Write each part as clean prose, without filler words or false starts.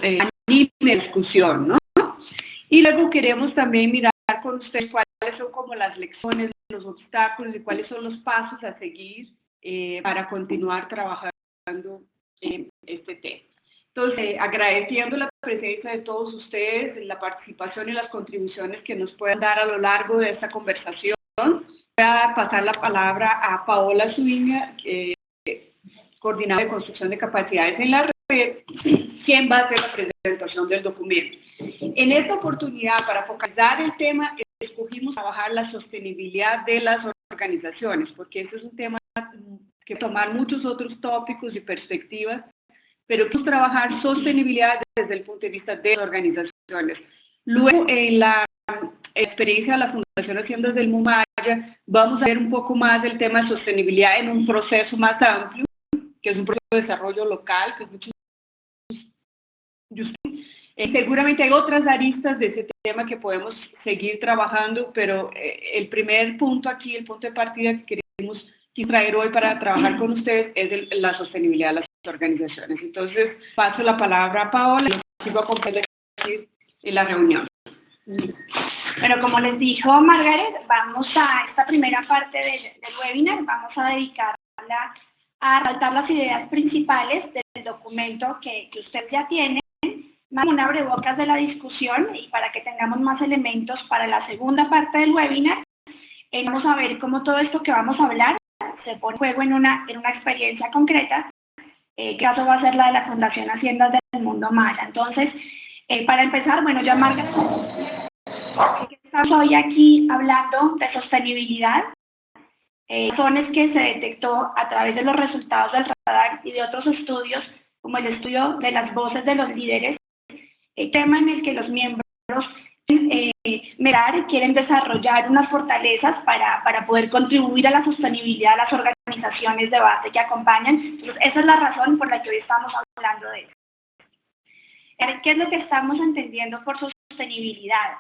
anime la discusión, ¿no? Y luego queremos también mirar con ustedes cuáles son como las lecciones, los obstáculos y cuáles son los pasos a seguir para continuar trabajando en este tema. Entonces, agradeciendo la presencia de todos ustedes, la participación y las contribuciones que nos puedan dar a lo largo de esta conversación, voy a pasar la palabra a Paola Zúñiga, coordinadora de construcción de capacidades en la red, quien va a hacer la presentación del documento. En esta oportunidad, para focalizar el tema, escogimos trabajar la sostenibilidad de las organizaciones, porque este es un tema que tomar muchos otros tópicos y perspectivas, pero queremos trabajar sostenibilidad desde el punto de vista de las organizaciones. Luego, en la experiencia de la Fundación Haciendas del Mundo Maya, vamos a ver un poco más del tema de sostenibilidad en un proceso más amplio, que es un proceso de desarrollo local, que es mucho. Seguramente hay otras aristas de ese tema que podemos seguir trabajando, pero el primer punto aquí, el punto de partida que queremos traer hoy para trabajar con ustedes es la sostenibilidad de las organizaciones. Entonces, paso la palabra a Paola y los sigo acompañando en la reunión. Bueno, como les dijo Margaret, vamos a esta primera parte del webinar, vamos a dedicarla a resaltar las ideas principales del documento que ustedes ya tienen, más un abrebocas de la discusión y para que tengamos más elementos para la segunda parte del webinar, vamos a ver cómo todo esto que vamos a hablar se pone en juego en una experiencia concreta, que caso va a ser la de la Fundación Haciendas del Mundo Maya. Entonces, para empezar, bueno, yo Margaret, estamos hoy aquí hablando de sostenibilidad, razones que se detectó a través de los resultados del radar y de otros estudios, como el estudio de las voces de los líderes, tema en el que los miembros quieren desarrollar unas fortalezas para poder contribuir a la sostenibilidad de las organizaciones de base que acompañan. Entonces, esa es la razón por la que hoy estamos hablando de eso. ¿Qué es lo que estamos entendiendo por sostenibilidad?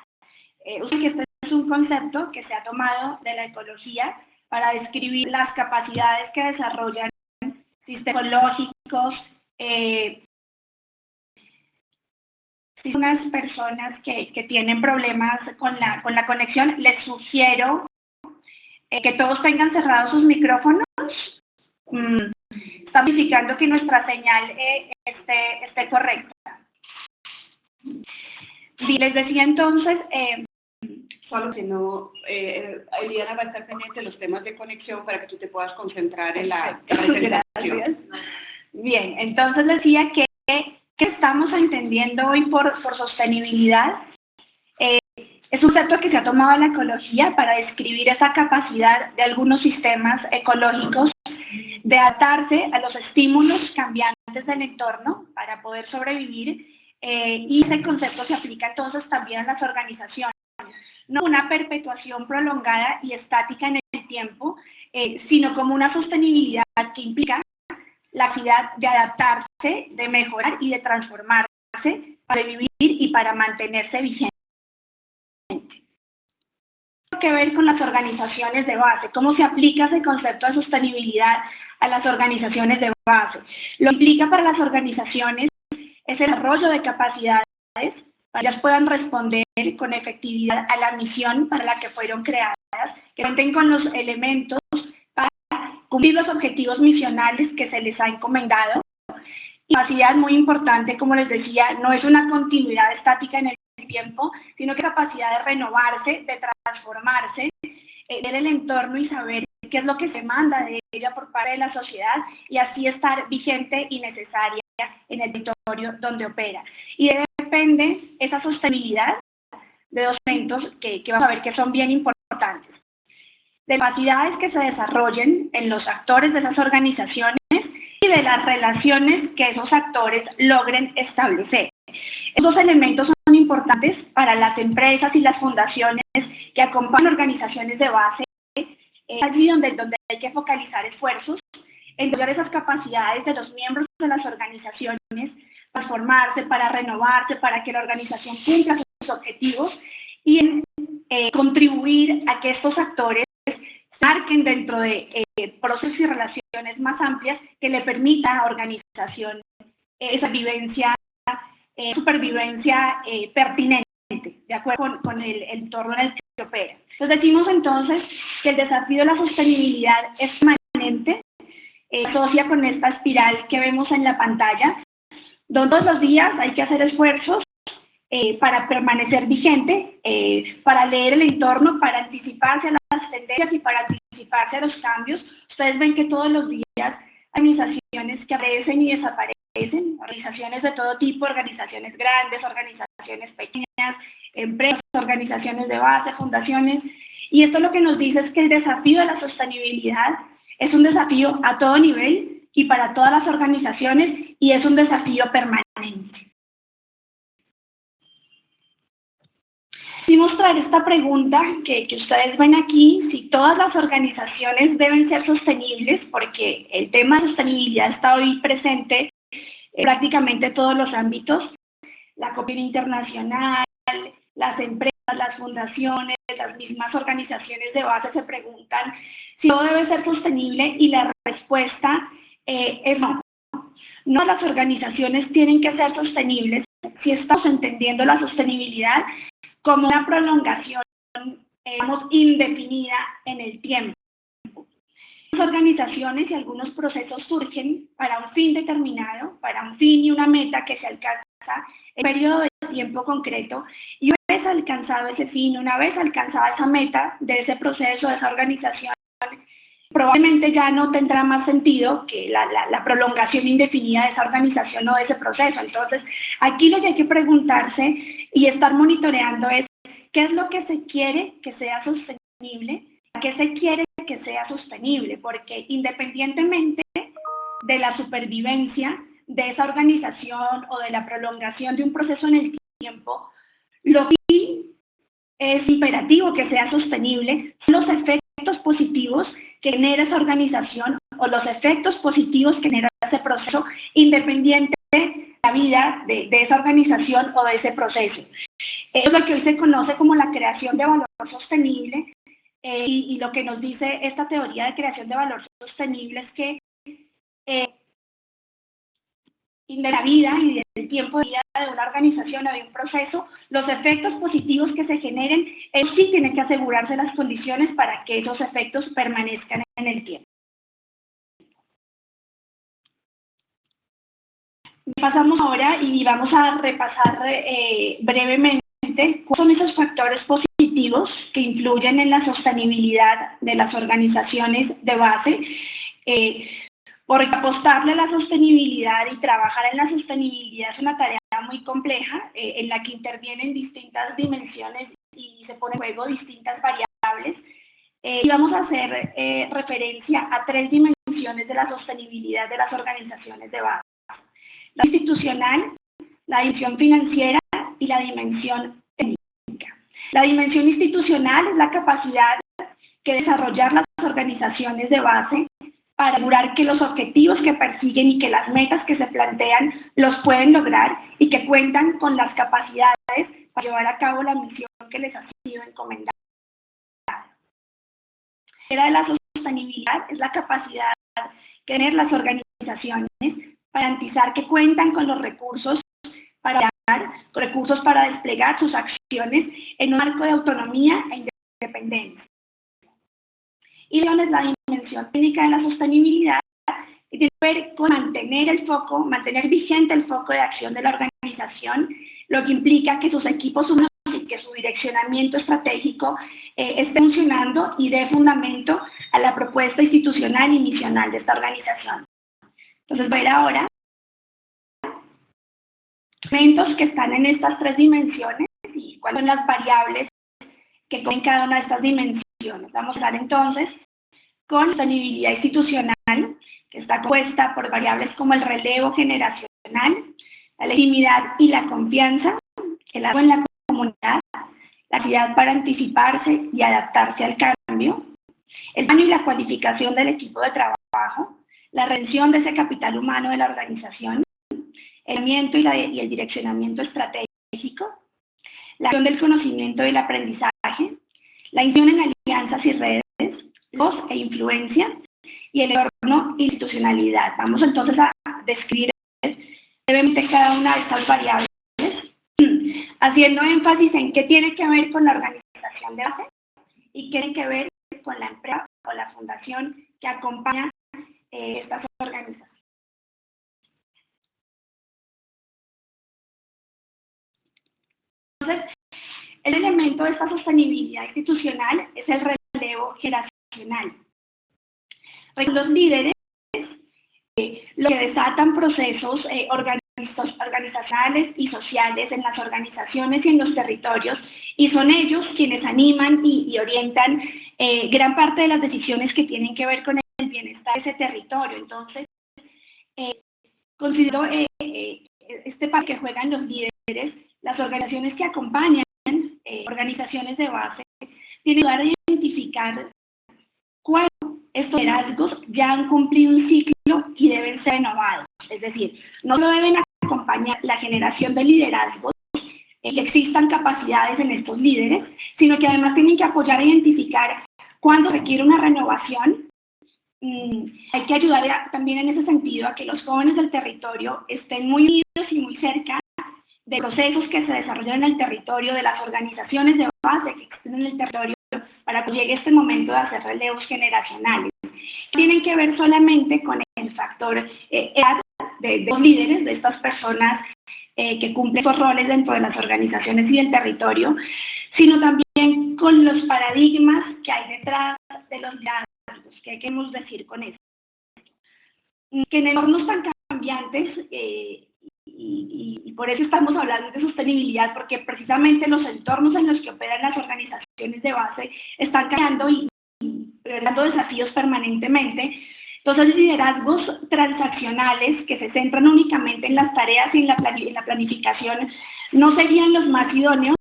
Que este es un concepto que se ha tomado de la ecología para describir las capacidades que desarrollan sistemas ecológicos, unas personas que tienen problemas con la conexión. Les sugiero que todos tengan cerrados sus micrófonos. Está verificando que nuestra señal esté correcta. Y les decía entonces, solo que no, Eliana va a estar pendiente de los temas de conexión para que tú te puedas concentrar en la presentación. Bien, entonces decía que ¿qué estamos entendiendo hoy por sostenibilidad? Es un concepto que se ha tomado en la ecología para describir esa capacidad de algunos sistemas ecológicos de adaptarse a los estímulos cambiantes del entorno para poder sobrevivir, y ese concepto se aplica entonces también a las organizaciones. No una perpetuación prolongada y estática en el tiempo, sino como una sostenibilidad que implica la capacidad de adaptarse, de mejorar y de transformarse para vivir y para mantenerse vigente. Tiene que ver con las organizaciones de base, cómo se aplica ese concepto de sostenibilidad a las organizaciones de base. Lo que implica para las organizaciones es el desarrollo de capacidades para que ellas puedan responder con efectividad a la misión para la que fueron creadas, que cuenten con los elementos para cumplir los objetivos misionales que se les ha encomendado. Y capacidad muy importante, como les decía, no es una continuidad estática en el tiempo, sino que capacidad de renovarse, de transformarse, ver el entorno y saber qué es lo que se demanda de ella por parte de la sociedad y así estar vigente y necesaria en el territorio donde opera. Y depende esa sostenibilidad de dos elementos que vamos a ver que son bien importantes. De capacidades que se desarrollen en los actores de esas organizaciones y de las relaciones que esos actores logren establecer. Esos elementos son importantes para las empresas y las fundaciones que acompañan organizaciones de base. Es allí donde hay que focalizar esfuerzos en lograr esas capacidades de los miembros de las organizaciones para formarse, para renovarse, para que la organización cumpla sus objetivos y en contribuir a que estos actores marquen dentro de procesos y relaciones más amplias que le permitan a la organización esa vivencia supervivencia pertinente, de acuerdo con el entorno en el que opera. Entonces decimos entonces que el desafío de la sostenibilidad es permanente, asocia con esta espiral que vemos en la pantalla, donde todos los días hay que hacer esfuerzos para permanecer vigente, para leer el entorno, para anticiparse a las tendencias y para anticiparse a los cambios. Ustedes ven que todos los días hay organizaciones que aparecen y desaparecen, organizaciones de todo tipo, organizaciones grandes, organizaciones pequeñas, empresas, organizaciones de base, fundaciones, y esto lo que nos dice es que el desafío de la sostenibilidad es un desafío a todo nivel y para todas las organizaciones y es un desafío permanente. Y mostrar esta pregunta que ustedes ven aquí, si todas las organizaciones deben ser sostenibles, porque el tema de sostenibilidad está hoy presente en prácticamente todos los ámbitos, la cooperación internacional, las empresas, las fundaciones, las mismas organizaciones de base se preguntan si todo debe ser sostenible y la respuesta es no. No las organizaciones tienen que ser sostenibles si estamos entendiendo la sostenibilidad como una prolongación, digamos, indefinida en el tiempo. Las organizaciones y algunos procesos surgen para un fin determinado, para un fin y una meta que se alcanza en un periodo de tiempo concreto, y una vez alcanzado ese fin, una vez alcanzada esa meta de ese proceso, de esa organización, probablemente ya no tendrá más sentido que la prolongación indefinida de esa organización o de ese proceso. Entonces, aquí lo que hay que preguntarse y estar monitoreando es qué es lo que se quiere que sea sostenible, a qué se quiere que sea sostenible, porque independientemente de la supervivencia de esa organización o de la prolongación de un proceso en el tiempo, lo que es imperativo que sea sostenible son los efectos positivos que genera esa organización o los efectos positivos que genera ese proceso, independiente de la vida de esa organización o de ese proceso. Es lo que hoy se conoce como la creación de valor sostenible, y lo que nos dice esta teoría de creación de valor sostenible es que de la vida y del tiempo de vida de una organización o de un proceso, los efectos positivos que se generen, ellos sí tienen que asegurarse las condiciones para que esos efectos permanezcan en el tiempo. Pasamos ahora y vamos a repasar brevemente cuáles son esos factores positivos que influyen en la sostenibilidad de las organizaciones de base. Porque apostarle a la sostenibilidad y trabajar en la sostenibilidad es una tarea muy compleja, en la que intervienen distintas dimensiones y se ponen en juego distintas variables. Y vamos a hacer referencia a tres dimensiones de la sostenibilidad de las organizaciones de base: la institucional, la dimensión financiera y la dimensión técnica. La dimensión institucional es la capacidad que desarrollar las organizaciones de base para asegurar que los objetivos que persiguen y que las metas que se plantean los pueden lograr y que cuentan con las capacidades para llevar a cabo la misión que les ha sido encomendada. La de la sostenibilidad es la capacidad que tienen las organizaciones para garantizar que cuentan con los recursos para desplegar sus acciones en un marco de autonomía e independencia. Y es la dimensión técnica de la sostenibilidad, que tiene que ver con mantener vigente el foco de acción de la organización, lo que implica que sus equipos humanos y que su direccionamiento estratégico esté funcionando y dé fundamento a la propuesta institucional y misional de esta organización. Entonces, ver ahora elementos que están en estas tres dimensiones y cuáles son las variables que componen cada una de estas dimensiones. Vamos a hablar entonces con sostenibilidad institucional, que está compuesta por variables como el relevo generacional, la legitimidad y la confianza, el apoyo en la comunidad, la capacidad para anticiparse y adaptarse al cambio, el daño y la cualificación del equipo de trabajo, la retención de ese capital humano de la organización, el seguimiento y el direccionamiento estratégico, la acción del conocimiento y el aprendizaje, la inclusión en alianzas y redes, voz e influencia, y el entorno e institucionalidad. Vamos entonces a describir brevemente cada una de estas variables haciendo énfasis en qué tiene que ver con la organización de base y qué tiene que ver con la empresa o la fundación que acompaña estas organizaciones. Entonces, el elemento de esta sostenibilidad institucional es el relevo generacional. Los líderes lo que desatan procesos organizacionales y sociales en las organizaciones y en los territorios, y son ellos quienes animan y orientan gran parte de las decisiones que tienen que ver con el bienestar de ese territorio. Entonces, considero este papel que juegan los líderes, las organizaciones que acompañan, organizaciones de base, tienen que ayudar a identificar cuáles estos liderazgos ya han cumplido un ciclo y deben ser renovados. Es decir, no solo deben acompañar la generación de liderazgos, que existan capacidades en estos líderes, sino que además tienen que apoyar a identificar cuándo requiere una renovación. Hay que ayudar también en ese sentido a que los jóvenes del territorio estén muy unidos y muy cerca de procesos que se desarrollan en el territorio, de las organizaciones de base que existen en el territorio, para que llegue este momento de hacer relevos generacionales. Tienen que ver solamente con el factor edad de los líderes, de estas personas que cumplen esos roles dentro de las organizaciones y del territorio, sino también con los paradigmas que hay detrás de los liderazgos. ¿Qué queremos decir con eso? Que en entornos tan cambiantes, y por eso estamos hablando de sostenibilidad, porque precisamente los entornos en los que operan las organizaciones de base están cambiando y presentando desafíos permanentemente. Entonces, liderazgos transaccionales que se centran únicamente en las tareas y en la planificación no serían los más idóneos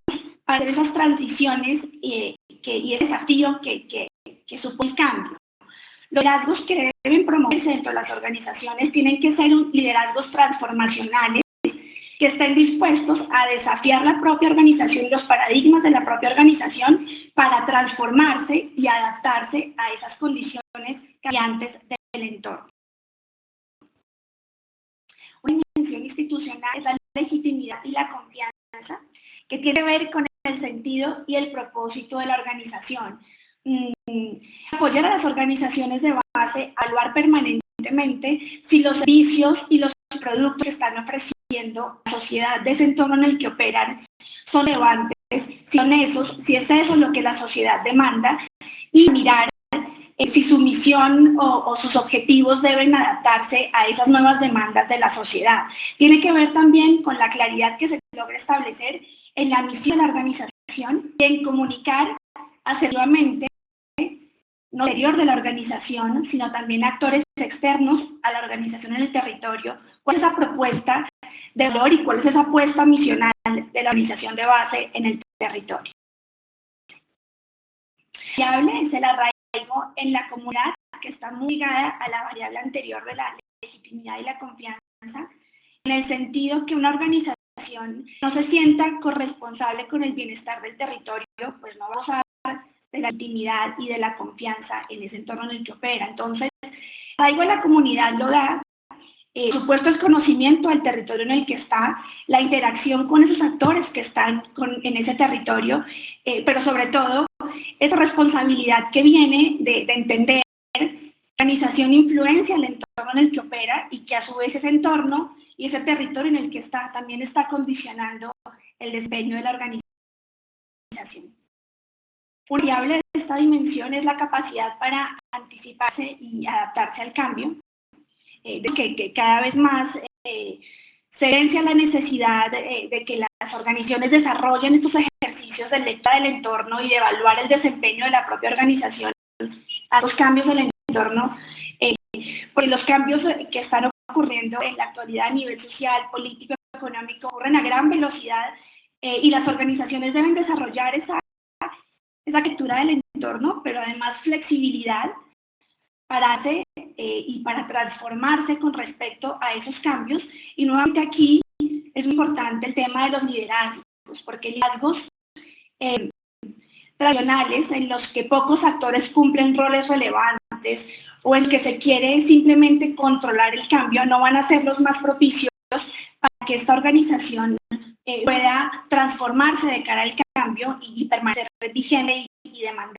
para esas transiciones y el desafío que supone el cambio. Los liderazgos que deben promoverse dentro de las organizaciones tienen que ser liderazgos transformacionales que estén dispuestos a desafiar la propia organización y los paradigmas de la propia organización para transformarse y adaptarse a esas condiciones cambiantes del entorno. Una dimensión institucional es la legitimidad y la confianza, que tiene que ver con el sentido y el propósito de la organización. Apoyar a las organizaciones de base a evaluar permanentemente si los servicios y los productos que están ofreciendo a la sociedad de ese entorno en el que operan son relevantes, si es eso lo que la sociedad demanda, y mirar si su misión o sus objetivos deben adaptarse a esas nuevas demandas de la sociedad. Tiene que ver también con la claridad que se logra establecer en la misión de la organización y en comunicar asertivamente no exterior de la organización, sino también actores externos a la organización en el territorio, cuál es esa propuesta de valor y cuál es esa apuesta misional de la organización de base en el territorio. La variable es el arraigo en la comunidad, que está muy ligada a la variable anterior de la legitimidad y la confianza, en el sentido que una organización no se sienta corresponsable con el bienestar del territorio, pues no vamos a de la intimidad y de la confianza en ese entorno en el que opera. Entonces, algo en la comunidad lo da, por supuesto, el conocimiento del territorio en el que está, la interacción con esos actores que están en ese territorio, pero sobre todo, esa responsabilidad que viene de entender que la organización influencia el entorno en el que opera y que a su vez ese entorno y ese territorio en el que está también está condicionando el desempeño de la organización. Una variable de esta dimensión es la capacidad para anticiparse y adaptarse al cambio, que cada vez más se evidencia la necesidad de que las organizaciones desarrollen estos ejercicios de lectura del entorno y de evaluar el desempeño de la propia organización a los cambios del entorno, porque los cambios que están ocurriendo en la actualidad a nivel social, político, económico, ocurren a gran velocidad y las organizaciones deben desarrollar esa lectura del entorno, pero además flexibilidad para y para transformarse con respecto a esos cambios. Y nuevamente aquí es muy importante el tema de los liderazgos, porque liderazgos tradicionales en los que pocos actores cumplen roles relevantes o en que se quiere simplemente controlar el cambio no van a ser los más propicios para que esta organización pueda transformarse de cara al cambio y permanecer vigente y demandada.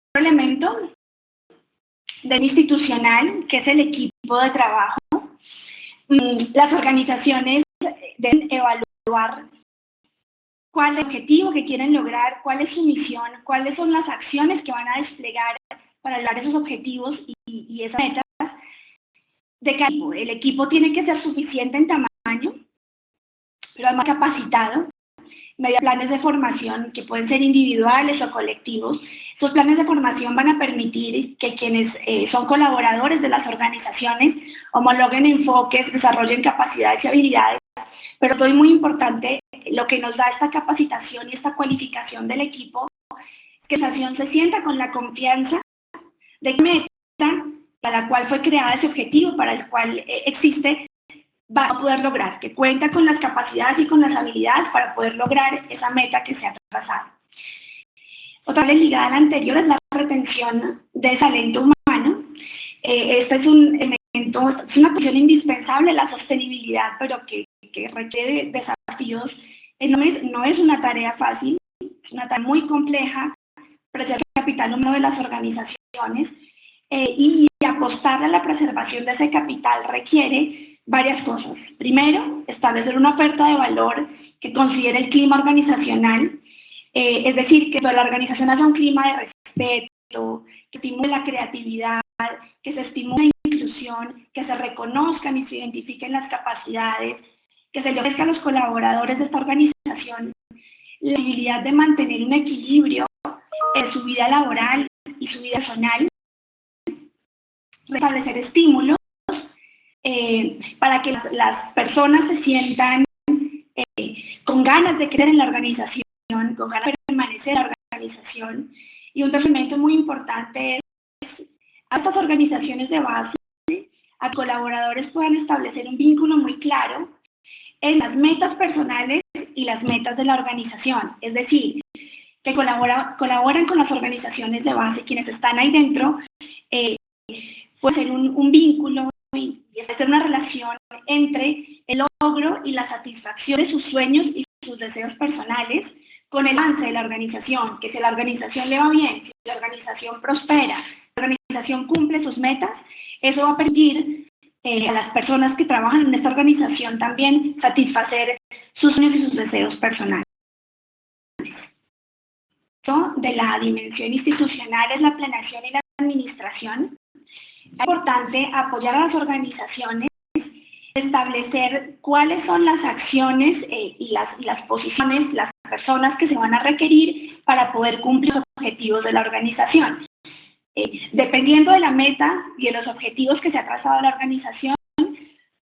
Otro elemento del institucional, que es el equipo de trabajo. Las organizaciones deben evaluar cuál es el objetivo que quieren lograr, cuál es su misión, cuáles son las acciones que van a desplegar para lograr esos objetivos y esas metas. El equipo tiene que ser suficiente en tamaño, pero además capacitado, mediante planes de formación que pueden ser individuales o colectivos. Esos planes de formación van a permitir que quienes son colaboradores de las organizaciones homologuen enfoques, desarrollen capacidades y habilidades, pero todo es muy importante, lo que nos da esta capacitación y esta cualificación del equipo, que la organización se sienta con la confianza de que la meta para la cual fue creada ese objetivo, para el cual existe, va a poder lograr, que cuenta con las capacidades y con las habilidades para poder lograr esa meta que se ha trazado. Otra vez ligada a la anterior es la retención de talento humano. Este es un elemento, es una cuestión indispensable, la sostenibilidad, pero que requiere desafíos enormes. No es una tarea fácil, es una tarea muy compleja, preservar el capital humano de las organizaciones y apostar a la preservación de ese capital requiere varias cosas. Primero, establecer una oferta de valor que considere el clima organizacional, es decir, que la organización haya un clima de respeto, que estimule la creatividad, que se estimule la inclusión, que se reconozcan y se identifiquen las capacidades, que se le ofrezca a los colaboradores de esta organización la posibilidad de mantener un equilibrio en su vida laboral y su vida personal, establecer estímulos para que las personas se sientan con ganas de creer en la organización, con ganas de permanecer en la organización. Y un tercer elemento muy importante es a estas organizaciones de base, a colaboradores puedan establecer un vínculo muy claro en las metas personales y las metas de la organización. Es decir, que colaboran con las organizaciones de base, quienes están ahí dentro, puede ser un vínculo y hacer una relación entre el logro y la satisfacción de sus sueños y sus deseos personales con el avance de la organización, que si la organización le va bien, si la organización prospera, la organización cumple sus metas, eso va a permitir a las personas que trabajan en esta organización también satisfacer sus sueños y sus deseos personales. De la dimensión institucional es la planeación y la administración. Es importante apoyar a las organizaciones, establecer cuáles son las acciones y las posiciones, las personas que se van a requerir para poder cumplir los objetivos de la organización. Dependiendo de la meta y de los objetivos que se ha trazado la organización,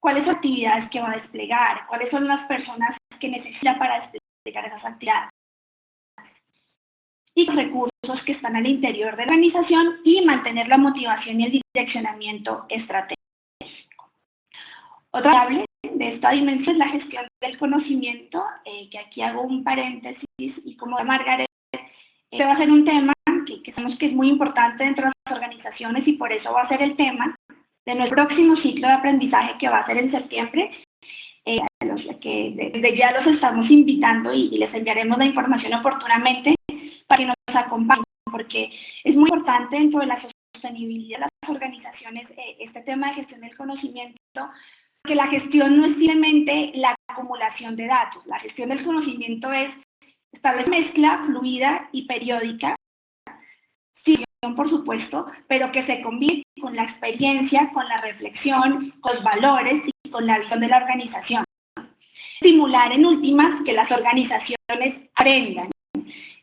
cuáles son las actividades que va a desplegar, cuáles son las personas que necesita para desplegar esas actividades, y los recursos que están al interior de la organización y mantener la motivación y el direccionamiento estratégico. Otra variable de esta dimensión es la gestión del conocimiento, que aquí hago un paréntesis y como Margaret, este va a ser un tema que sabemos que es muy importante dentro de las organizaciones y por eso va a ser el tema de nuestro próximo ciclo de aprendizaje que va a ser en septiembre, que desde ya los estamos invitando y les enviaremos la información oportunamente para que nos acompañen, porque es muy importante dentro de la sostenibilidad de las organizaciones este tema de gestión del conocimiento, porque la gestión no es simplemente la acumulación de datos, la gestión del conocimiento es establecer mezcla fluida y periódica, sí, por supuesto, pero que se combine con la experiencia, con la reflexión, con los valores y con la visión de la organización. Estimular en últimas que las organizaciones aprendan,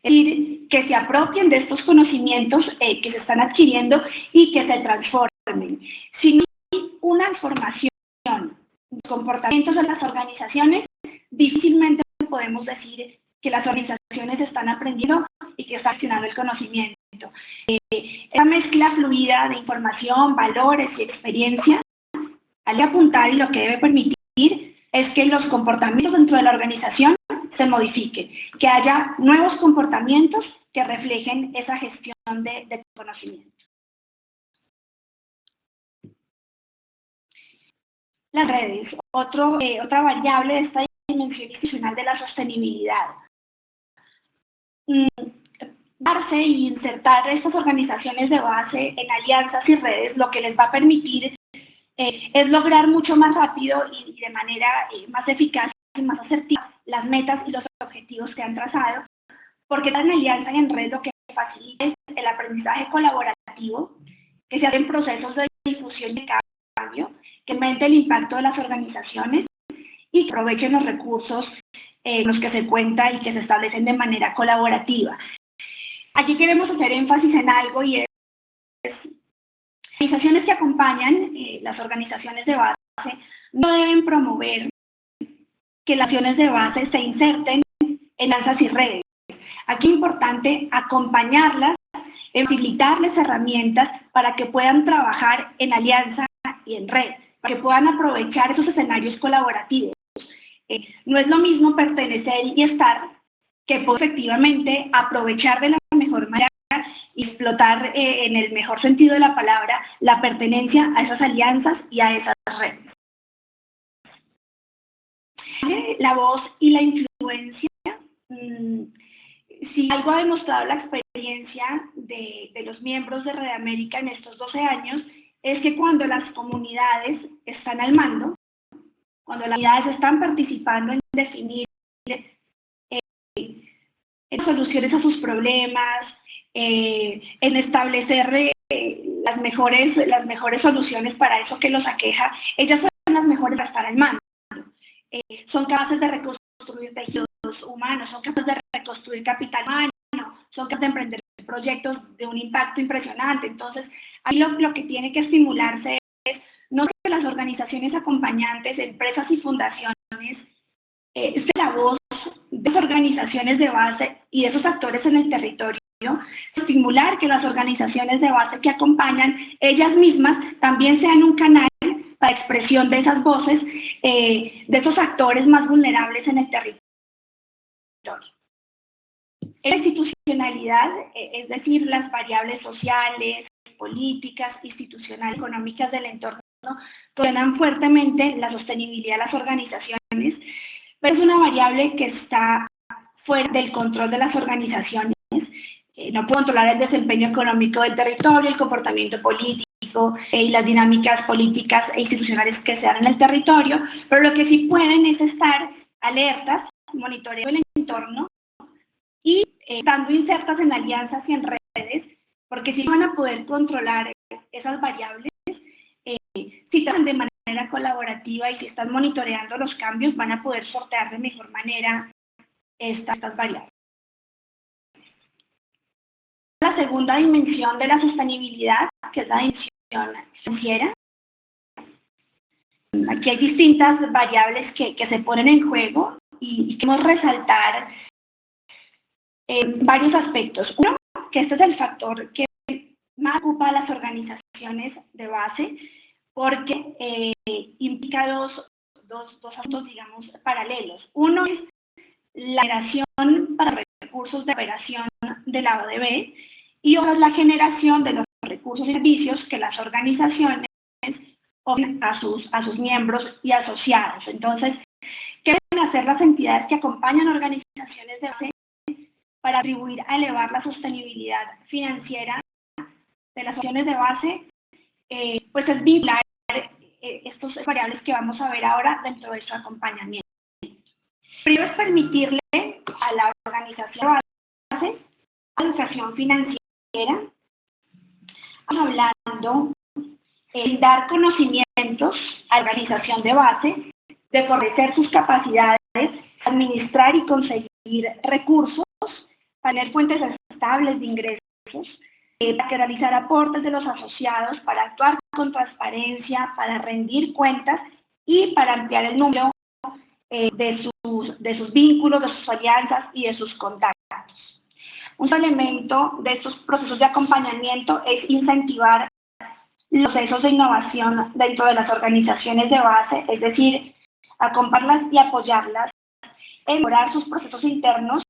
es decir, que se apropien de estos conocimientos que se están adquiriendo y que se transformen. Si no hay una transformación de comportamientos de las organizaciones, difícilmente podemos decir que las organizaciones están aprendiendo y que están gestionando el conocimiento. Esa mezcla fluida de información, valores y experiencia, al apuntar y lo que debe permitir es que los comportamientos dentro de la organización se modifiquen, que haya nuevos comportamientos que reflejen esa gestión de conocimiento. Las redes, otra variable de esta dimensión institucional de la sostenibilidad. Darse y insertar estas organizaciones de base en alianzas y redes, lo que les va a permitir es lograr mucho más rápido y de manera más eficaz y más asertiva las metas y los objetivos que han trazado, porque en alianza y en red lo que facilita es el aprendizaje colaborativo, que se hacen procesos de difusión y cambio, que aumente el impacto de las organizaciones y que aprovechen los recursos los que se cuenta y que se establecen de manera colaborativa. Aquí queremos hacer énfasis en algo y es organizaciones que acompañan las organizaciones de base no deben promover que las acciones de base se inserten en alianzas y redes. Aquí es importante acompañarlas, facilitarles herramientas para que puedan trabajar en alianza y en red, para que puedan aprovechar esos escenarios colaborativos. No es lo mismo pertenecer y estar que efectivamente aprovechar de la mejor manera y explotar en el mejor sentido de la palabra la pertenencia a esas alianzas y a esas redes. La voz y la influencia. Si algo ha demostrado la experiencia de los miembros de Red América en estos 12 años, es que cuando las comunidades están al mando, cuando las comunidades están participando en definir soluciones a sus problemas, en establecer las mejores soluciones para eso que los aqueja, ellas son las mejores para estar al mando. Son capaces de reconstruir tejidos humanos, son capaces de reconstruir capital humano, son capaces de emprender proyectos de un impacto impresionante. Entonces, ahí lo que tiene que estimularse es no que las organizaciones acompañantes, empresas y fundaciones, es la voz de las organizaciones de base y de esos actores en el territorio, estimular que las organizaciones de base que acompañan, ellas mismas también sean un canal para expresión de esas voces, de esos actores más vulnerables en el territorio. La institucionalidad, es decir, las variables sociales, políticas, institucionales, económicas del entorno, frenan fuertemente la sostenibilidad de las organizaciones, pero es una variable que está fuera del control de las organizaciones. No puede controlar el desempeño económico del territorio, el comportamiento político y las dinámicas políticas e institucionales que se dan en el territorio, pero lo que sí pueden es estar alertas, monitoreando el entorno y estando insertas en alianzas y en redes, porque si van a poder controlar esas variables, si trabajan de manera colaborativa y si están monitoreando los cambios, van a poder sortear de mejor manera estas variables. La segunda dimensión de la sostenibilidad, que es la dimensión financiera. Aquí hay distintas variables que se ponen en juego y queremos resaltar varios aspectos. Uno, que este es el factor que más ocupa a las organizaciones de base, porque implica dos asuntos, digamos, paralelos. Uno es la generación para recursos de operación de la ODB y otro es la generación de los recursos y servicios que las organizaciones ofrecen a sus miembros y asociados. Entonces, ¿qué deben hacer las entidades que acompañan organizaciones de base para contribuir a elevar la sostenibilidad financiera de las acciones de base? Pues es vincular estos variables que vamos a ver ahora dentro de su acompañamiento. Primero es permitirle a la organización de base educación financiera. Estamos hablando de dar conocimientos a la organización de base, de fortalecer sus capacidades, administrar y conseguir recursos, para tener fuentes estables de ingresos, para realizar aportes de los asociados, para actuar con transparencia, para rendir cuentas y para ampliar el número de sus vínculos, de sus alianzas y de sus contactos. Un elemento de estos procesos de acompañamiento es incentivar los procesos de innovación dentro de las organizaciones de base, es decir, acompañarlas y apoyarlas en mejorar sus procesos internos,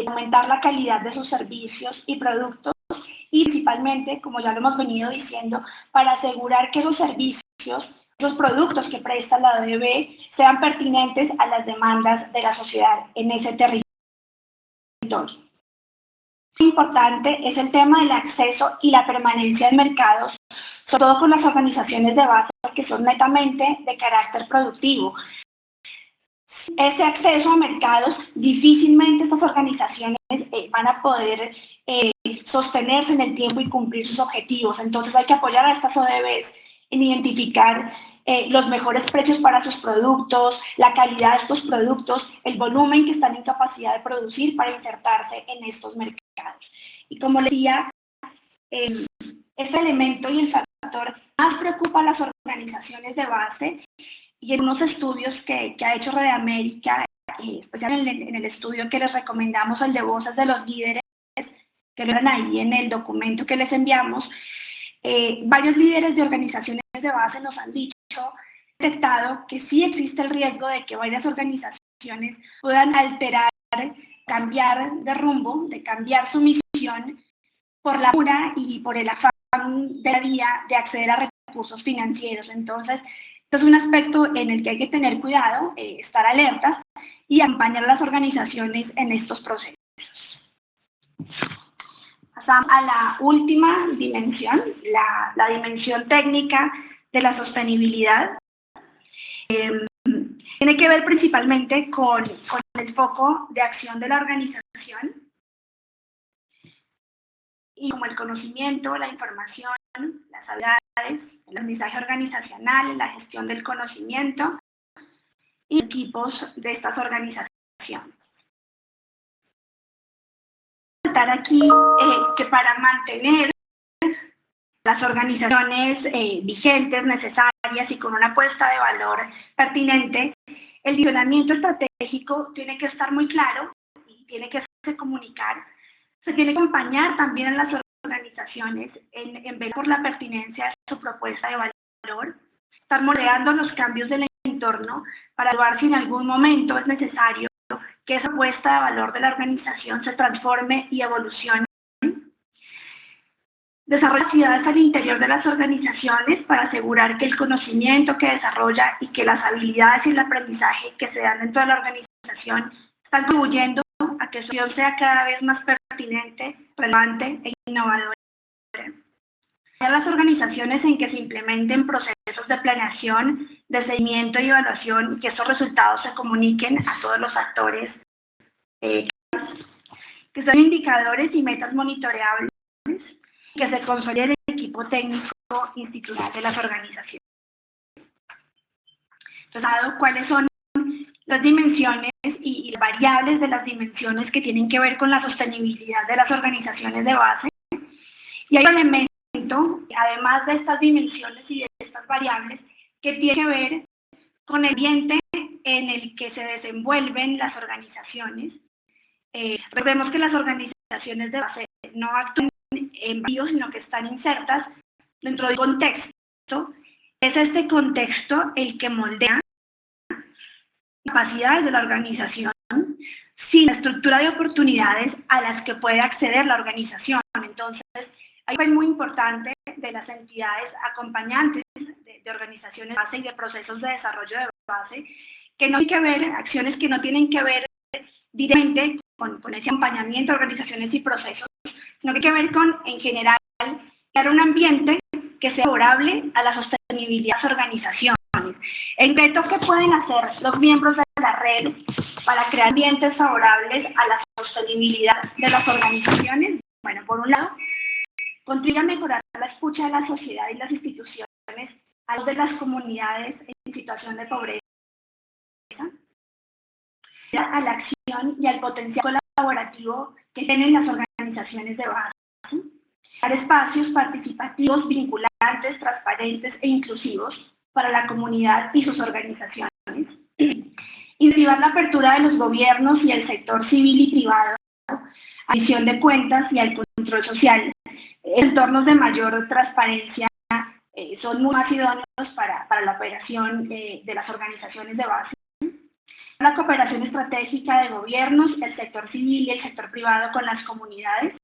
aumentar la calidad de sus servicios y productos y principalmente, como ya lo hemos venido diciendo, para asegurar que los servicios los productos que presta la ODB sean pertinentes a las demandas de la sociedad en ese territorio. Muy importante es el tema del acceso y la permanencia en mercados, sobre todo con las organizaciones de base que son netamente de carácter productivo. Ese acceso a mercados, difícilmente estas organizaciones van a poder sostenerse en el tiempo y cumplir sus objetivos. Entonces hay que apoyar a estas ODBs en identificar los mejores precios para sus productos, la calidad de estos productos, el volumen que están en capacidad de producir para insertarse en estos mercados. Y como les decía, este elemento y el factor más preocupa a las organizaciones de base, y en unos estudios que ha hecho Red América, especialmente en el estudio que les recomendamos, el de Voces de los Líderes, que lo eran ahí en el documento que les enviamos, varios líderes de organizaciones de base nos han dicho, detectado que sí existe el riesgo de que varias organizaciones puedan alterar, cambiar de rumbo, de cambiar su misión por la pura y por el afán de la vía de acceder a recursos financieros. Entonces, esto es un aspecto en el que hay que tener cuidado, estar alertas y acompañar a las organizaciones en estos procesos. Pasamos a la última dimensión, la dimensión técnica de la sostenibilidad. Tiene que ver principalmente con el foco de acción de la organización y como el conocimiento, la información, las habilidades, el aprendizaje organizacional, la gestión del conocimiento y equipos de estas organizaciones. Aquí que para mantener las organizaciones vigentes, necesarias y con una apuesta de valor pertinente, el direccionamiento estratégico tiene que estar muy claro y tiene que comunicar. Se tiene que acompañar también a las organizaciones en ver por la pertinencia de su propuesta de valor, estar moldeando los cambios del entorno para evaluar si en algún momento es necesario que esa propuesta de valor de la organización se transforme y evolucione. Desarrolla actividades al interior de las organizaciones para asegurar que el conocimiento que desarrolla y que las habilidades y el aprendizaje que se dan dentro de la organización están contribuyendo a que su acción sea cada vez más pertinente, relevante e innovadora. A las organizaciones en que se implementen procesos de planeación, de seguimiento y evaluación y que esos resultados se comuniquen a todos los actores, que son indicadores y metas monitoreables, que se consolide el equipo técnico institucional de las organizaciones. Entonces, dado cuáles son las dimensiones y las variables de las dimensiones que tienen que ver con la sostenibilidad de las organizaciones de base, y hay un elemento, además de estas dimensiones y de estas variables, que tiene que ver con el ambiente en el que se desenvuelven las organizaciones. Recordemos que las organizaciones de base no actúan en vacío, sino que están insertas dentro del contexto. Es este contexto el que moldea las capacidades de la organización sin la estructura de oportunidades a las que puede acceder la organización. Entonces, hay un papel muy importante de las entidades acompañantes de organizaciones de base y de procesos de desarrollo de base, que no tienen que ver, acciones que no tienen que ver directamente con ese acompañamiento de organizaciones y procesos, sino que tiene que ver con, en general, crear un ambiente que sea favorable a la sostenibilidad de las organizaciones. En concreto, ¿qué pueden hacer los miembros de la red para crear ambientes favorables a la sostenibilidad de las organizaciones? Bueno, por un lado, contribuye a mejorar la escucha de la sociedad y las instituciones a los de las comunidades en situación de pobreza, a la acción y al potencial colaborativo que tienen las organizaciones de base, crear espacios participativos, vinculantes, transparentes e inclusivos para la comunidad y sus organizaciones, incentivar la apertura de los gobiernos y el sector civil y privado a la rendición de cuentas y al control social. Entornos de mayor transparencia son muy más idóneos para la operación de las organizaciones de base. La cooperación estratégica de gobiernos, el sector civil y el sector privado con las comunidades.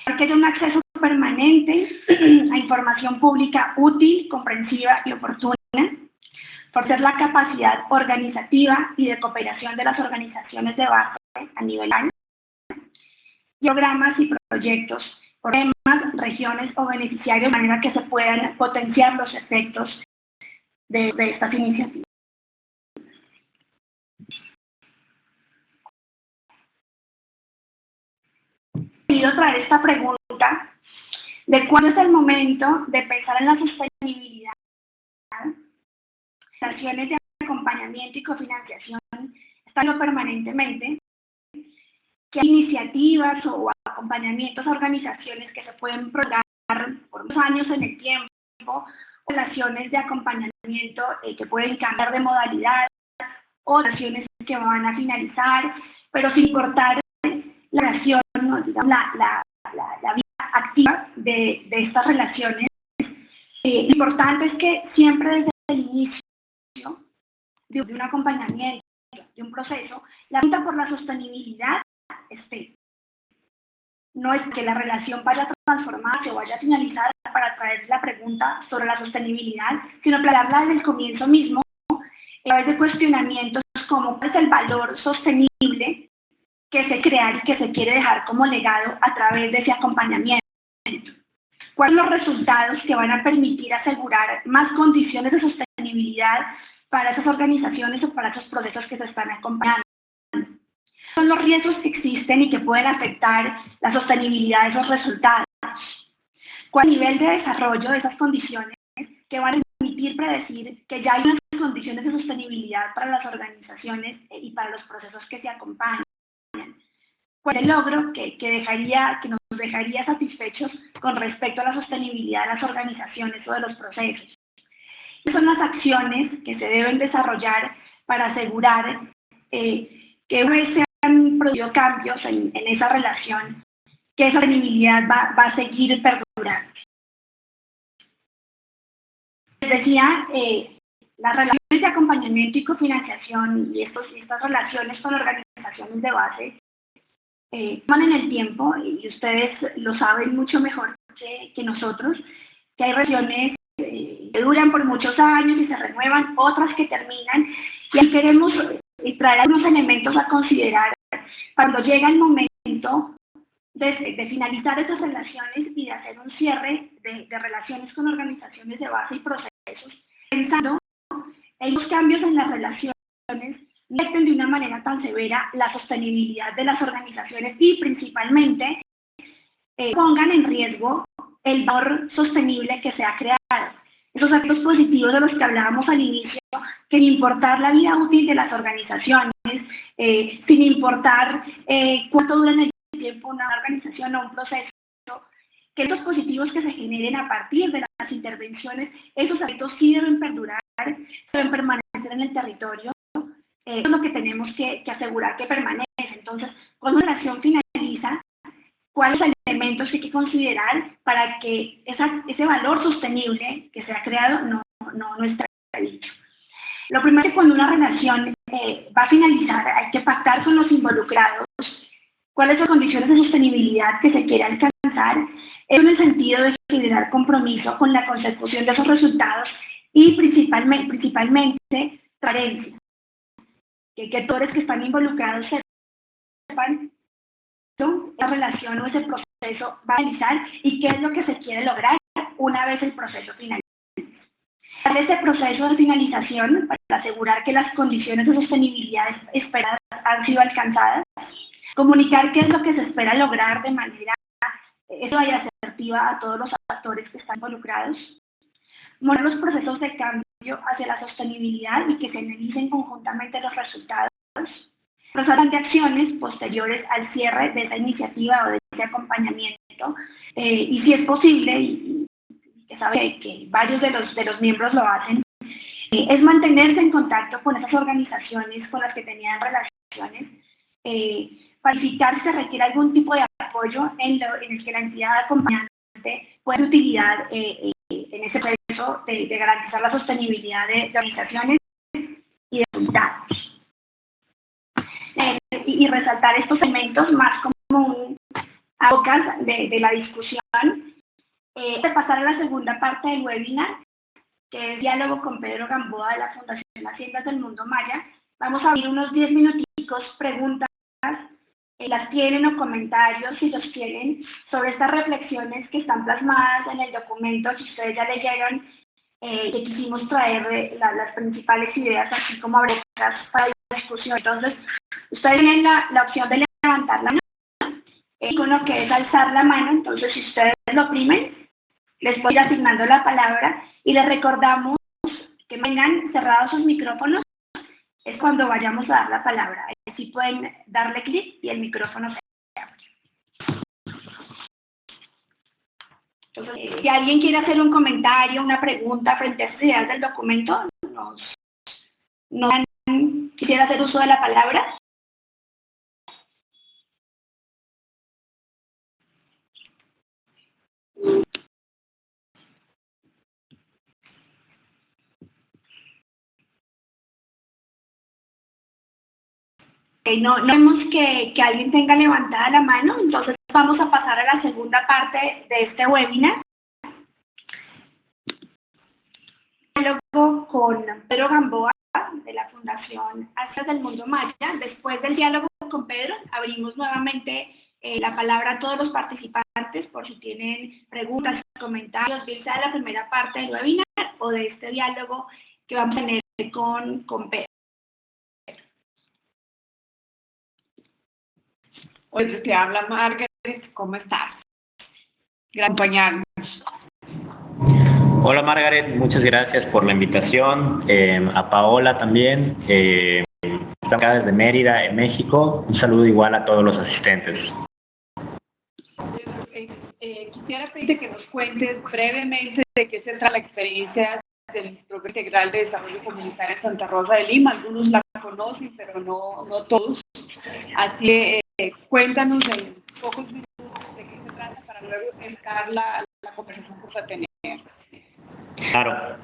Que haya un acceso permanente a información pública útil, comprensiva y oportuna, fortalecer la capacidad organizativa y de cooperación de las organizaciones de base a nivel local, programas y proyectos por temas, regiones o beneficiarios, de manera que se puedan potenciar los efectos de estas iniciativas. Quiero traer esta pregunta de cuándo es el momento de pensar en la sostenibilidad, acciones de acompañamiento y cofinanciación, estando permanentemente, qué iniciativas o acompañamientos a organizaciones que se pueden prolongar por unos años en el tiempo, o relaciones de acompañamiento que pueden cambiar de modalidad, o relaciones que van a finalizar, pero sin importar la relación, ¿no? Digamos, la vida activa de estas relaciones. Lo importante es que siempre desde el inicio de un acompañamiento, de un proceso, la lucha por la sostenibilidad esté. No es que la relación vaya a transformarse o vaya a finalizar para traer la pregunta sobre la sostenibilidad, sino plantearla desde el comienzo mismo, a través de cuestionamientos como cuál es el valor sostenible que se crea y que se quiere dejar como legado a través de ese acompañamiento. ¿Cuáles son los resultados que van a permitir asegurar más condiciones de sostenibilidad para esas organizaciones o para esos procesos que se están acompañando? Son los riesgos que existen y que pueden afectar la sostenibilidad de esos resultados. ¿Cuál es el nivel de desarrollo de esas condiciones que van a permitir predecir que ya hay unas condiciones de sostenibilidad para las organizaciones y para los procesos que se acompañan? ¿Cuál es el logro que nos dejaría satisfechos con respecto a la sostenibilidad de las organizaciones o de los procesos? ¿Qué son las acciones que se deben desarrollar para asegurar que una vez se han producido cambios en esa relación, que esa sostenibilidad va a seguir perdurando? Les decía, las relaciones de acompañamiento y cofinanciación y estas relaciones con organizaciones de base van en el tiempo, y ustedes lo saben mucho mejor que nosotros, que hay relaciones que duran por muchos años y se renuevan, otras que terminan, y ahí queremos traer algunos elementos a considerar cuando llega el momento de finalizar esas relaciones y de hacer un cierre de relaciones con organizaciones de base y procesos, pensando en los cambios en las relaciones no afecten de una manera tan severa la sostenibilidad de las organizaciones y principalmente pongan en riesgo el valor sostenible que se ha creado. Esos efectos positivos de los que hablábamos al inicio, que sin importar la vida útil de las organizaciones, sin importar cuánto dura en el tiempo una organización o un proceso, que estos positivos que se generen a partir de las intervenciones, esos efectos sí deben perdurar, deben permanecer en el territorio. Eso es lo que tenemos que asegurar que permanece. Entonces, cuando una relación finaliza, ¿cuáles son los elementos que hay que considerar para que ese valor sostenible que se ha creado no esté dicho? Lo primero es que cuando una relación va a finalizar, hay que pactar con los involucrados cuáles son las condiciones de sostenibilidad que se quiere alcanzar, en el sentido de generar compromiso con la consecución de esos resultados y principalmente transparencia. Que todos los que están involucrados sepan la relación o ese proceso va a finalizar y qué es lo que se quiere lograr una vez el proceso finalice. Para ese proceso de finalización, para asegurar que las condiciones de sostenibilidad esperadas han sido alcanzadas, comunicar qué es lo que se espera lograr de manera asertiva a todos los actores que están involucrados, montar los procesos de cambio hacia la sostenibilidad y que se analicen conjuntamente los resultados, resaltar de acciones posteriores al cierre de esa iniciativa o de ese acompañamiento, y si es posible, y que sabe que varios de los miembros lo hacen, es mantenerse en contacto con esas organizaciones con las que tenían relaciones, verificar si se requiere algún tipo de apoyo en el que la entidad acompañante puede dar utilidad en ese proceso de garantizar la sostenibilidad de organizaciones y de resultados. Y resaltar estos elementos más como un a bocas de la discusión. De pasar a la segunda parte del webinar, que es diálogo con Pedro Gamboa de la Fundación Haciendas del Mundo Maya. Vamos a abrir unos 10 minuticos, preguntas, las tienen o comentarios, si los tienen, sobre estas reflexiones que están plasmadas en el documento. Si ustedes ya leyeron, que quisimos traer las principales ideas, así como brechas para la discusión. Entonces, ustedes tienen la opción de levantar la mano, el icono que es alzar la mano. Entonces, si ustedes lo oprimen, les voy a ir asignando la palabra y les recordamos que tengan cerrados sus micrófonos, es cuando vayamos a dar la palabra. Así pueden darle clic y el micrófono se abre. Entonces, si alguien quiere hacer un comentario, una pregunta frente a estas ideas del documento, quisiera hacer uso de la palabra. No vemos que alguien tenga levantada la mano, entonces vamos a pasar a la segunda parte de este webinar. Diálogo con Pedro Gamboa de la Fundación Haciendas del Mundo Maya. Después del diálogo con Pedro, abrimos nuevamente la palabra a todos los participantes por si tienen preguntas, comentarios, bien sea de la primera parte del webinar o de este diálogo que vamos a tener con Pedro. Hoy te habla Margaret, ¿cómo estás? Gracias por acompañarnos. Hola Margaret, muchas gracias por la invitación. A Paola también, acá desde Mérida, en México. Un saludo igual a todos los asistentes. Quisiera pedirte que nos cuentes brevemente de qué se trata la experiencia del Programa Integral de Desarrollo Comunitario en Santa Rosa de Lima. Algunos la conocen, pero no todos. Así que cuéntanos en pocos minutos de qué se trata para luego enfocar la conversación que vamos a tener. Claro.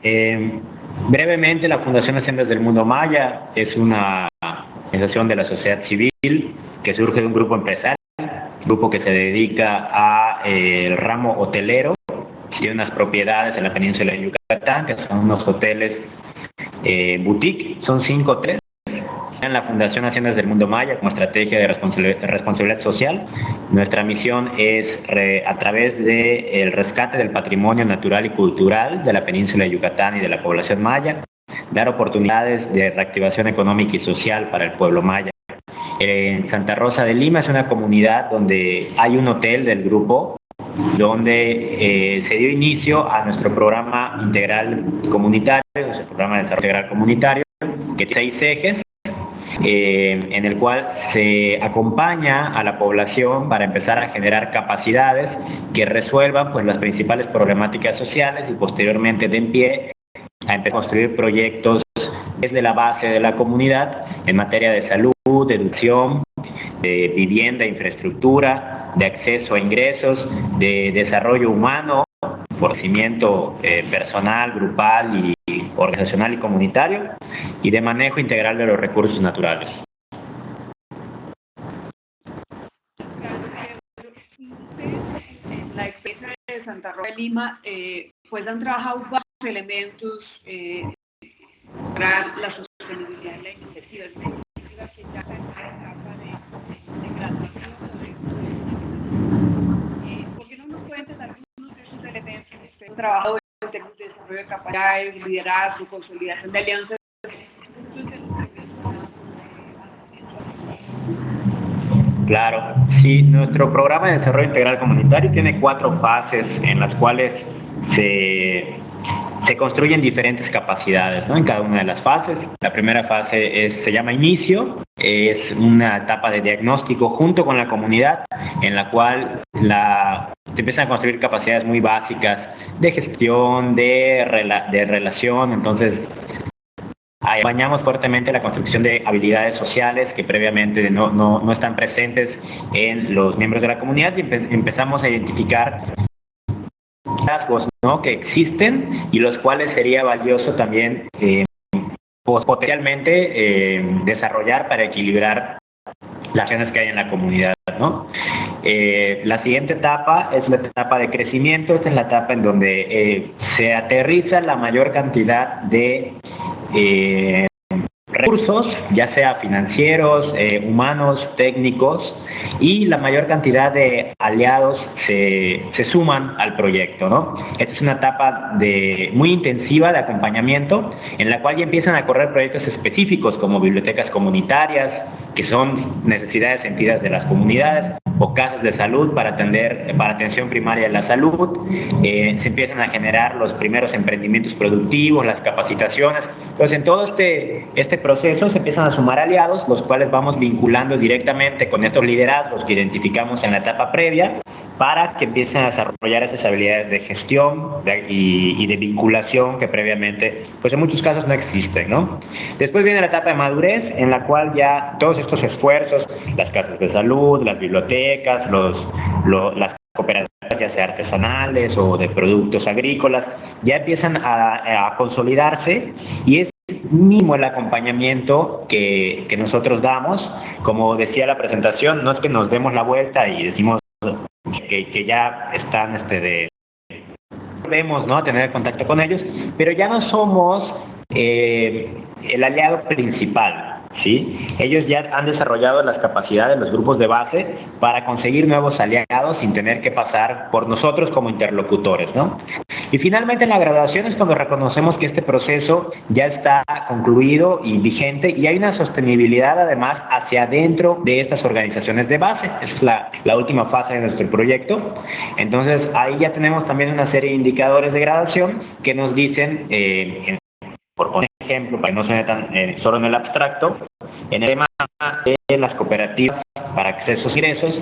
Brevemente, la Fundación Haciendas del Mundo Maya es una organización de la sociedad civil que surge de un grupo empresarial, un grupo que se dedica a el ramo hotelero. Tiene unas propiedades en la península de Yucatán, que son unos hoteles boutique, son 5 hoteles. En la Fundación Haciendas del Mundo Maya, como estrategia de responsabilidad social, nuestra misión es, a través del rescate del patrimonio natural y cultural de la península de Yucatán y de la población maya, dar oportunidades de reactivación económica y social para el pueblo maya. En Santa Rosa de Lima es una comunidad donde hay un hotel del grupo, donde se dio inicio a nuestro programa integral comunitario, nuestro programa de desarrollo integral comunitario, que tiene 6 ejes, en el cual se acompaña a la población para empezar a generar capacidades que resuelvan pues las principales problemáticas sociales y posteriormente den pie a empezar a construir proyectos desde la base de la comunidad en materia de salud, de educación, de vivienda, infraestructura, de acceso a ingresos, de desarrollo humano, fortalecimiento personal, grupal y organizacional y comunitario, y de manejo integral de los recursos naturales. En la experiencia de Santa Rosa de Lima, pues han trabajado varios elementos para la sostenibilidad de la iniciativa. Es una iniciativa que ya está en la etapa de graduación. ¿Por qué no nos cuentas algunos de esos elementos que usted ha trabajado en términos de desarrollo de capacidades, liderazgo, consolidación de alianzas? Claro, sí, nuestro programa de desarrollo integral comunitario tiene 4 fases en las cuales se construyen diferentes capacidades, ¿no? En cada una de las fases. La primera fase se llama inicio, es una etapa de diagnóstico junto con la comunidad, en la cual se empiezan a construir capacidades muy básicas de gestión, de relación. Entonces acompañamos fuertemente la construcción de habilidades sociales que previamente no están presentes en los miembros de la comunidad, y empezamos a identificar rasgos, ¿no?, que existen y los cuales sería valioso también potencialmente desarrollar para equilibrar las acciones que hay en la comunidad, ¿no? La siguiente etapa es la etapa de crecimiento. Esta es la etapa en donde se aterriza la mayor cantidad de recursos, ya sea financieros, humanos, técnicos, y la mayor cantidad de aliados se suman al proyecto, ¿no? Esta es una etapa muy intensiva de acompañamiento, en la cual ya empiezan a correr proyectos específicos como bibliotecas comunitarias, que son necesidades sentidas de las comunidades, o casas de salud para atención primaria de la salud. Se empiezan a generar los primeros emprendimientos productivos, las capacitaciones. Entonces, en todo este proceso se empiezan a sumar aliados, los cuales vamos vinculando directamente con estos liderazgos que identificamos en la etapa previa, para que empiecen a desarrollar esas habilidades de gestión y de vinculación que previamente, pues en muchos casos no existen, ¿no? Después viene la etapa de madurez, en la cual ya todos estos esfuerzos, las casas de salud, las bibliotecas, las cooperativas, ya sea artesanales o de productos agrícolas, ya empiezan a consolidarse, y es mínimo el acompañamiento que nosotros damos. Como decía la presentación, no es que nos demos la vuelta y decimos que ya están volvemos, ¿no?, a tener contacto con ellos, pero ya no somos el aliado principal, ¿sí? Ellos ya han desarrollado las capacidades, los grupos de base, para conseguir nuevos aliados sin tener que pasar por nosotros como interlocutores, ¿no? Y finalmente, en la graduación es cuando reconocemos que este proceso ya está concluido y vigente, y hay una sostenibilidad además hacia adentro de estas organizaciones de base. Esa es la última fase de nuestro proyecto. Entonces, ahí ya tenemos también una serie de indicadores de graduación que nos dicen, por poner ejemplo, para que no suene tan solo en el abstracto, en el tema de las cooperativas para acceso a ingresos,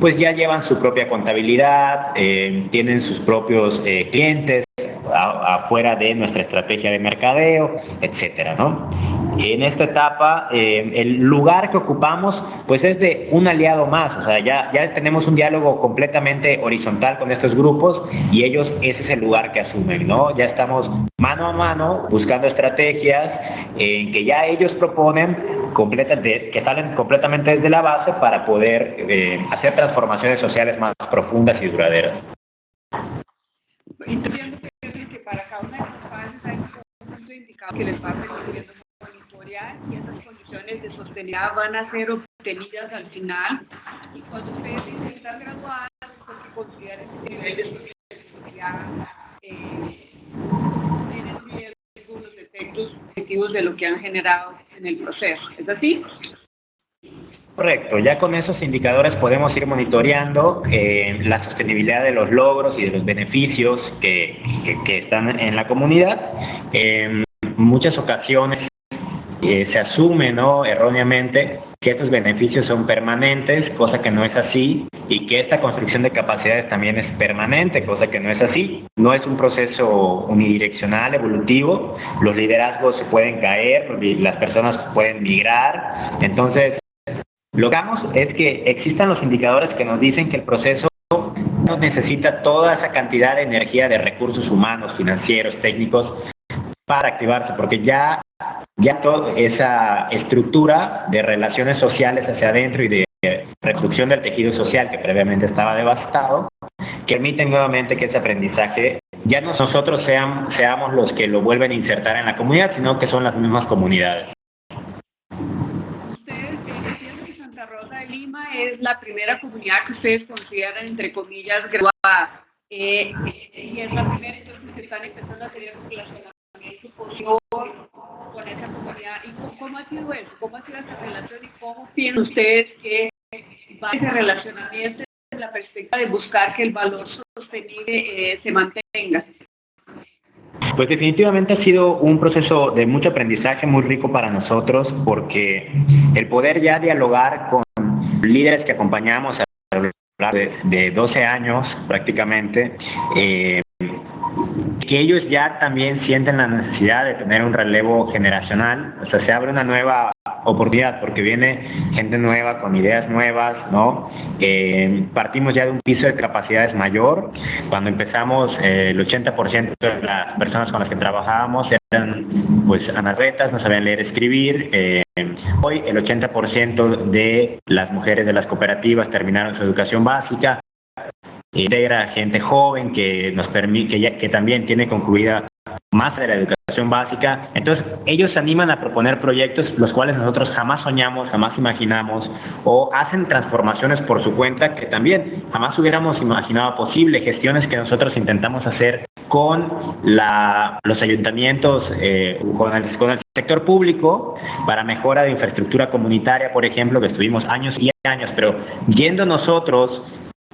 pues ya llevan su propia contabilidad, tienen sus propios clientes afuera de nuestra estrategia de mercadeo, etcétera, ¿no? En esta etapa, el lugar que ocupamos, pues es de un aliado más. O sea, ya tenemos un diálogo completamente horizontal con estos grupos, y ellos, ese es el lugar que asumen, ¿no? Ya estamos mano a mano buscando estrategias que ya ellos proponen, que salen completamente desde la base, para poder hacer transformaciones sociales más profundas y duraderas. Entiendo que para cada una de las fases hay un conjunto de indicadores que les va permitiendo monitorear, y esas condiciones de sostenibilidad van a ser obtenidas al final. Y cuando ustedes dicen estar graduados, porque consideran ese nivel de sostenibilidad, tienen riesgo los efectos positivos de lo que han generado en el proceso. ¿Es así? Correcto, ya con esos indicadores podemos ir monitoreando la sostenibilidad de los logros y de los beneficios que están en la comunidad. En muchas ocasiones se asume, ¿no?, erróneamente, que estos beneficios son permanentes, cosa que no es así, y que esta construcción de capacidades también es permanente, cosa que no es así. No es un proceso unidireccional, evolutivo. Los liderazgos se pueden caer, las personas pueden migrar. Entonces, lo que hagamos es que existan los indicadores que nos dicen que el proceso no necesita toda esa cantidad de energía de recursos humanos, financieros, técnicos para activarse, porque ya toda esa estructura de relaciones sociales hacia adentro y de reconstrucción del tejido social que previamente estaba devastado, que permiten nuevamente que ese aprendizaje ya no nosotros seamos los que lo vuelven a insertar en la comunidad, sino que son las mismas comunidades. Es la primera comunidad que ustedes consideran, entre comillas, graduada, y es la primera, entonces, que están empezando a tener un relacionamiento posterior con esa comunidad. ¿Y cómo ha sido eso? ¿Cómo ha sido esa relación y cómo piensan ustedes que va ese relacionamiento desde la perspectiva de buscar que el valor sostenible se mantenga? Pues definitivamente ha sido un proceso de mucho aprendizaje, muy rico para nosotros, porque el poder ya dialogar con líderes que acompañamos a lo largo de 12 años prácticamente, que ellos ya también sienten la necesidad de tener un relevo generacional. O sea, se abre una nueva oportunidad, porque viene gente nueva con ideas nuevas, ¿no? Partimos ya de un piso de capacidades mayor. Cuando empezamos, el 80% de las personas con las que trabajábamos eran pues analfabetas, no sabían leer, escribir. Hoy el 80% de las mujeres de las cooperativas terminaron su educación básica. Integra gente joven que nos permite, que también tiene concluida más de la educación básica. Entonces ellos se animan a proponer proyectos los cuales nosotros jamás soñamos, jamás imaginamos, o hacen transformaciones por su cuenta que también jamás hubiéramos imaginado posible, gestiones que nosotros intentamos hacer con los ayuntamientos, con el sector público para mejora de infraestructura comunitaria, por ejemplo, que estuvimos años y años, pero yendo nosotros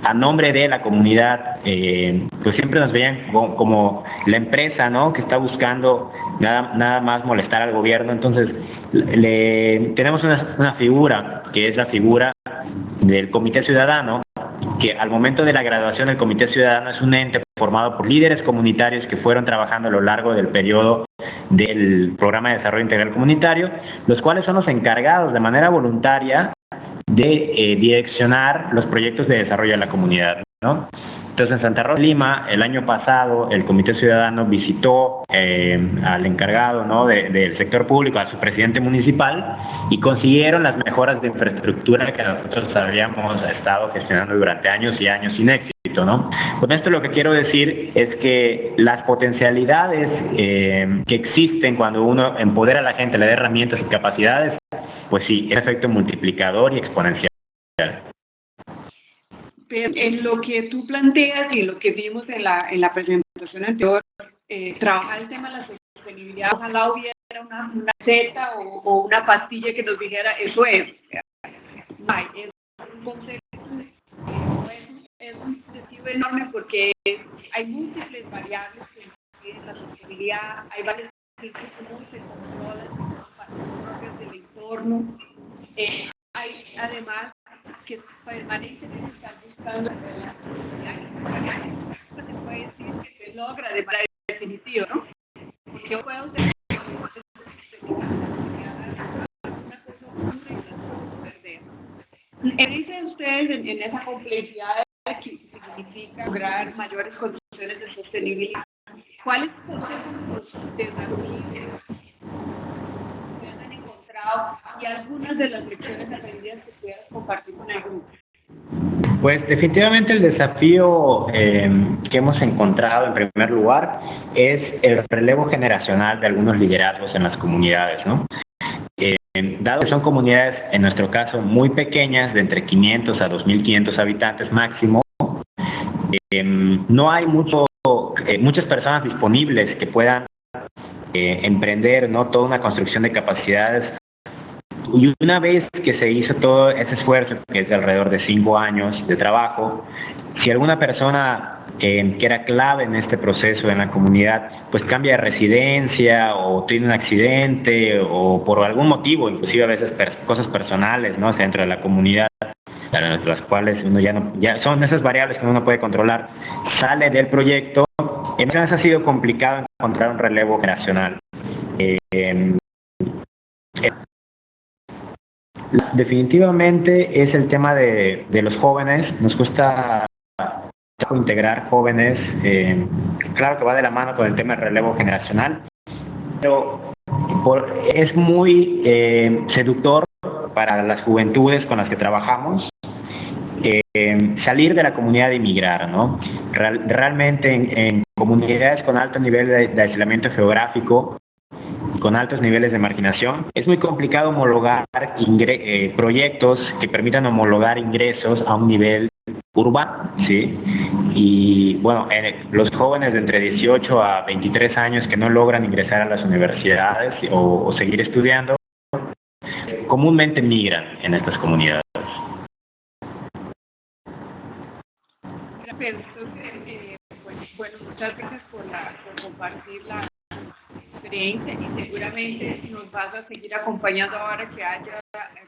a nombre de la comunidad, pues siempre nos veían como la empresa, ¿no?, que está buscando nada más molestar al gobierno. Entonces tenemos una figura que es la figura del Comité Ciudadano, que al momento de la graduación del Comité Ciudadano es un ente formado por líderes comunitarios que fueron trabajando a lo largo del periodo del Programa de Desarrollo Integral Comunitario, los cuales son los encargados de manera voluntaria de direccionar los proyectos de desarrollo de la comunidad, ¿no? Entonces, en Santa Rosa de Lima, el año pasado, el Comité Ciudadano visitó al encargado, ¿no?, del sector público, a su presidente municipal, y consiguieron las mejoras de infraestructura que nosotros habíamos estado gestionando durante años y años sin éxito, ¿no? Con esto lo que quiero decir es que las potencialidades que existen cuando uno empodera a la gente, le da herramientas y capacidades, pues sí, es efecto multiplicador y exponencial. Pero en lo que tú planteas y lo que vimos en la presentación anterior, trabajar el tema de la sostenibilidad, ojalá hubiera una receta o una pastilla que nos dijera eso es. Es un concepto, es un desafío enorme porque hay múltiples variables que inciden la sostenibilidad, hay varias que cómo se controlan propias del entorno. Hay además que permanentemente están buscando la sostenibilidad. Se puede decir que se logra de manera definitiva, ¿no? Porque yo puedo ser una cosa ocurre y la podemos perder. Dicen ustedes en esa complejidad que significa lograr mayores condiciones de sostenibilidad. ¿Cuáles son los desafíos que han encontrado y algunas de las lecciones aprendidas que pudieras compartir con el grupo? Pues definitivamente el desafío que hemos encontrado en primer lugar es el relevo generacional de algunos liderazgos en las comunidades, ¿no? Dado que son comunidades, en nuestro caso, muy pequeñas, de entre 500 a 2.500 habitantes máximo, no hay muchas personas disponibles que puedan emprender, ¿no?, toda una construcción de capacidades. Y una vez que se hizo todo ese esfuerzo, que es de alrededor de 5 años de trabajo, si alguna persona que era clave en este proceso en la comunidad, pues cambia de residencia o tiene un accidente o por algún motivo, inclusive a veces cosas personales, ¿no?, dentro de la comunidad, para las cuales uno ya son esas variables que uno no puede controlar, sale del proyecto. Entonces ha sido complicado encontrar un relevo generacional. Definitivamente es el tema de los jóvenes. Nos cuesta integrar jóvenes, claro que va de la mano con el tema del relevo generacional, pero es muy seductor para las juventudes con las que trabajamos salir de la comunidad e inmigrar, ¿no? Realmente en comunidades con alto nivel de aislamiento geográfico, con altos niveles de marginación, es muy complicado homologar proyectos que permitan homologar ingresos a un nivel urbano, ¿sí? Y bueno, los jóvenes de entre 18 a 23 años que no logran ingresar a las universidades o seguir estudiando, comúnmente migran en estas comunidades. Bueno, muchas gracias por compartir la experiencia y seguramente nos vas a seguir acompañando ahora que haya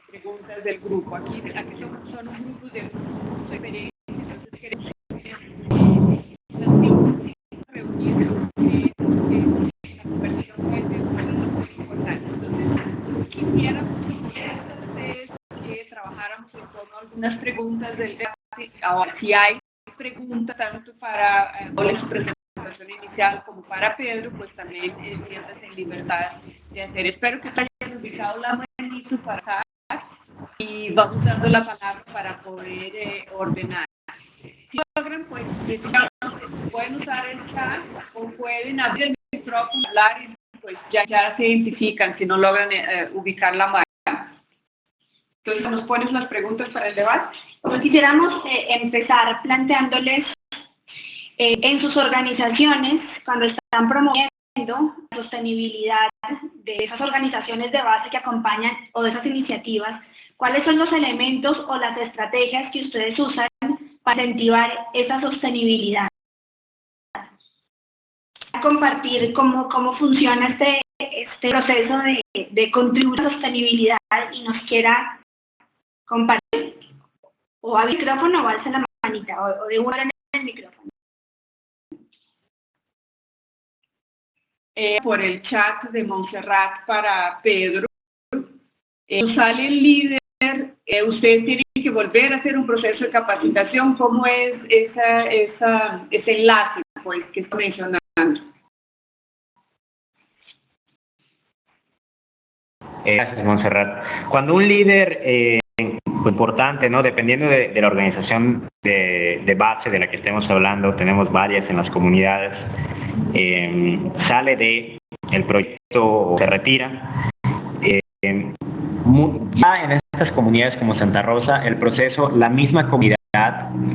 preguntas del grupo. Aquí son un grupo de experiencia, entonces queremos reunirnos la conversación puede ser muy importante. Entonces, quisiéramos preguntas del debate. Ahora, si hay preguntas tanto para su presentación inicial como para Pedro, pues también siéntase en libertad de hacer. Espero que hayan ubicado la manito para acá y vamos dando la palabra para poder ordenar. Si logran, pues pueden usar el chat o pueden abrir el micrófono, hablar y pues ya se identifican si no logran ubicar la mano. Entonces, ¿nos pones las preguntas para el debate? Pues quisiéramos empezar planteándoles en sus organizaciones, cuando están promoviendo la sostenibilidad de esas organizaciones de base que acompañan o de esas iniciativas, ¿cuáles son los elementos o las estrategias que ustedes usan para incentivar esa sostenibilidad? Compartir cómo funciona este proceso de contribuir a la sostenibilidad y nos quiera compartir. O al micrófono o alce la manita, o de una en el micrófono. Por el chat de Montserrat para Pedro, sale el líder, ustedes tienen que volver a hacer un proceso de capacitación. ¿Cómo es ese enlace pues, que está mencionando? Gracias, Montserrat. Cuando un líder importante, ¿no? Dependiendo de la organización de base de la que estemos hablando, tenemos varias en las comunidades, sale de el proyecto o se retira. Ya en estas comunidades como Santa Rosa, el proceso, la misma comunidad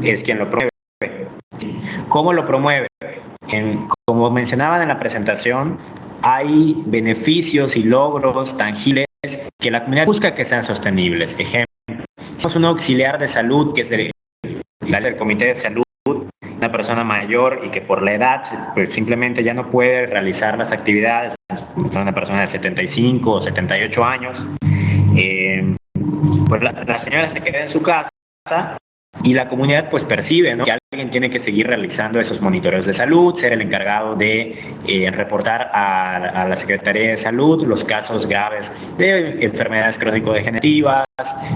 es quien lo promueve. ¿Cómo lo promueve? Como mencionaban en la presentación, hay beneficios y logros tangibles que la comunidad busca que sean sostenibles. Ejemplo, tenemos un auxiliar de salud que es del comité de salud, una persona mayor y que por la edad pues simplemente ya no puede realizar las actividades, una persona de 75 o 78 años, pues la señora se queda en su casa y la comunidad pues percibe, ¿no?, que alguien tiene que seguir realizando esos monitoreos de salud, ser el encargado de reportar a la Secretaría de Salud los casos graves de enfermedades crónico-degenerativas,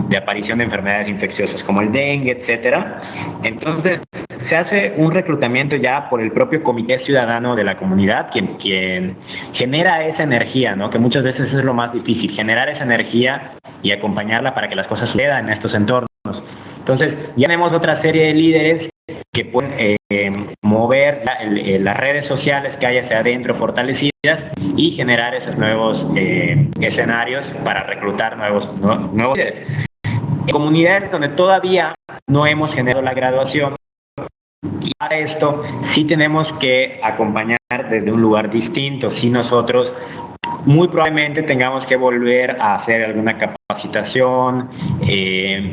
de aparición de enfermedades infecciosas como el dengue, etcétera. Entonces, se hace un reclutamiento ya por el propio comité ciudadano de la comunidad, quien genera esa energía, ¿no?, que muchas veces es lo más difícil, generar esa energía y acompañarla para que las cosas sucedan en estos entornos. Entonces, ya tenemos otra serie de líderes que pueden mover las redes sociales que hay hacia adentro fortalecidas y generar esos nuevos escenarios para reclutar nuevos líderes. En comunidades donde todavía no hemos generado la graduación, y para esto sí tenemos que acompañar desde un lugar distinto. Si nosotros muy probablemente tengamos que volver a hacer alguna capacitación,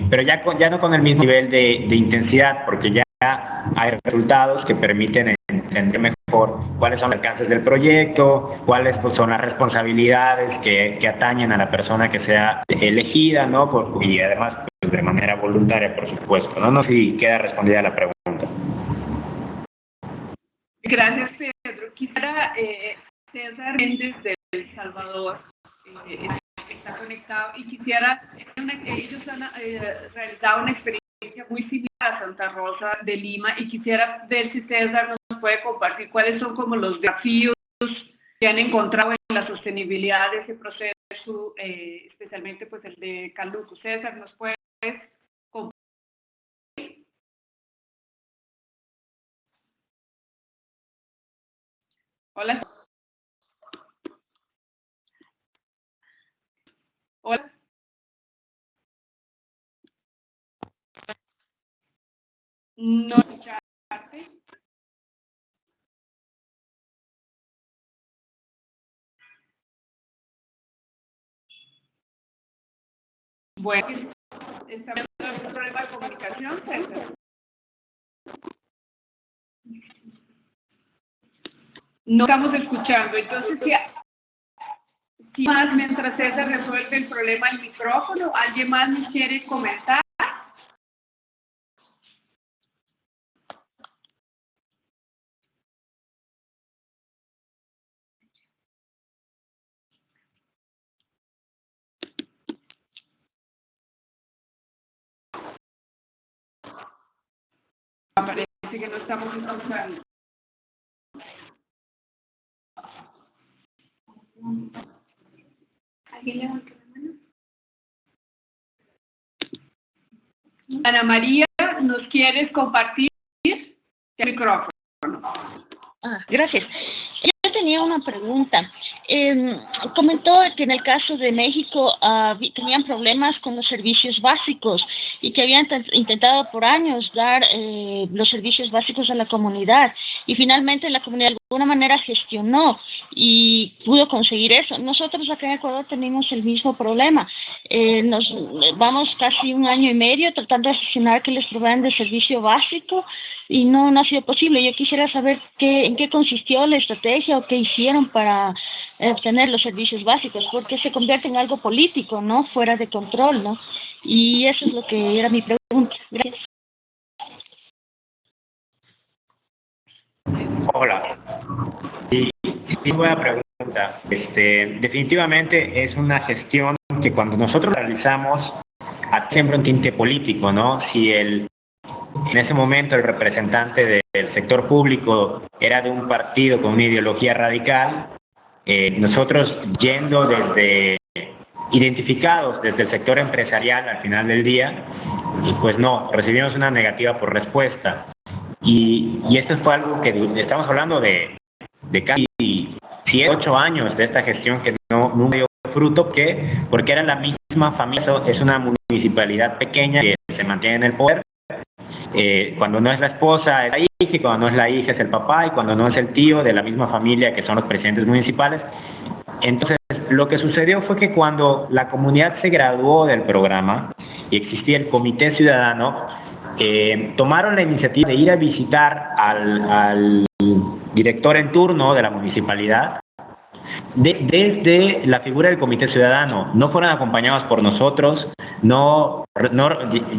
pero ya no con el mismo nivel de intensidad, porque ya hay resultados que permiten entender mejor cuáles son los alcances del proyecto, cuáles pues, son las responsabilidades que atañen a la persona que sea elegida, ¿no? Y además pues, de manera voluntaria, por supuesto, ¿no? No sé si queda respondida la pregunta. Gracias, Pedro. Quisiera César Méndez de El Salvador está conectado y quisiera, ellos han realizado una experiencia muy similar a Santa Rosa de Lima y quisiera ver si César nos puede compartir cuáles son como los desafíos que han encontrado en la sostenibilidad de ese proceso, especialmente pues el de Caluco. César, ¿nos puedes compartir? Hola. Hola. No escuchaste. Bueno, ¿estamos en algún problema de comunicación, César? No estamos escuchando. Entonces, si más mientras César resuelve el problema del micrófono, ¿alguien más nos quiere comentar? parece que no estamos escuchando. ¿Alguien levantó la mano? Ana María, ¿nos quieres compartir el micrófono? Gracias. Yo tenía una pregunta. Comentó que en el caso de México tenían problemas con los servicios básicos y que habían intentado por años dar los servicios básicos a la comunidad y finalmente la comunidad de alguna manera gestionó y pudo conseguir eso. Nosotros acá en Ecuador tenemos el mismo problema. Nos vamos casi 1 año y medio tratando de gestionar que les provean de servicio básico y no ha sido posible. Yo quisiera saber en qué consistió la estrategia o qué hicieron para obtener los servicios básicos, porque se convierte en algo político, ¿no? Fuera de control, ¿no? Y eso es lo que era mi pregunta. Gracias. Hola. Sí, buena pregunta. Definitivamente es una gestión que cuando nosotros realizamos siempre un tinte político, ¿no? Si en ese momento el representante del sector público era de un partido con una ideología radical, nosotros identificados desde el sector empresarial al final del día, pues no, recibimos una negativa por respuesta. Y esto fue algo que estamos hablando de casi 7, 8 años de esta gestión que nunca dio fruto, porque era la misma familia. Es una municipalidad pequeña que se mantiene en el poder. Cuando no es la esposa es la hija, y cuando no es la hija es el papá, y cuando no es el tío de la misma familia que son los presidentes municipales. Entonces, lo que sucedió fue que cuando la comunidad se graduó del programa y existía el Comité Ciudadano, tomaron la iniciativa de ir a visitar al director en turno de la municipalidad desde la figura del Comité Ciudadano. No fueron acompañados por nosotros,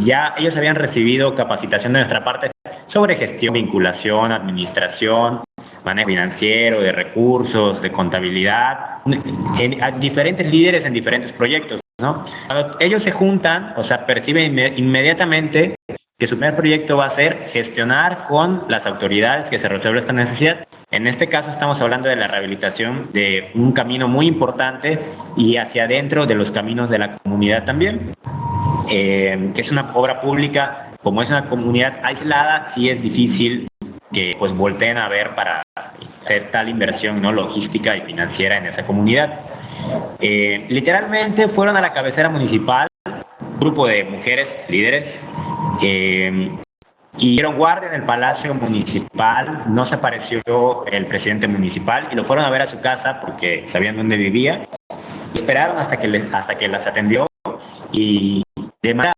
ya ellos habían recibido capacitación de nuestra parte sobre gestión, vinculación, administración, manejo financiero, de recursos, de contabilidad, a diferentes líderes en diferentes proyectos, ¿no? Cuando ellos se juntan, o sea, perciben inmediatamente que su primer proyecto va a ser gestionar con las autoridades que se resuelva esta necesidad. En este caso estamos hablando de la rehabilitación de un camino muy importante y hacia adentro de los caminos de la comunidad también, que es una obra pública. Como es una comunidad aislada, sí es difícil que pues volteen a ver para hacer tal inversión, ¿no?, logística y financiera en esa comunidad. Literalmente fueron a la cabecera municipal, un grupo de mujeres líderes, y dieron guardia en el Palacio Municipal. No se apareció el presidente municipal y lo fueron a ver a su casa porque sabían dónde vivía. Esperaron hasta que las atendió y de manera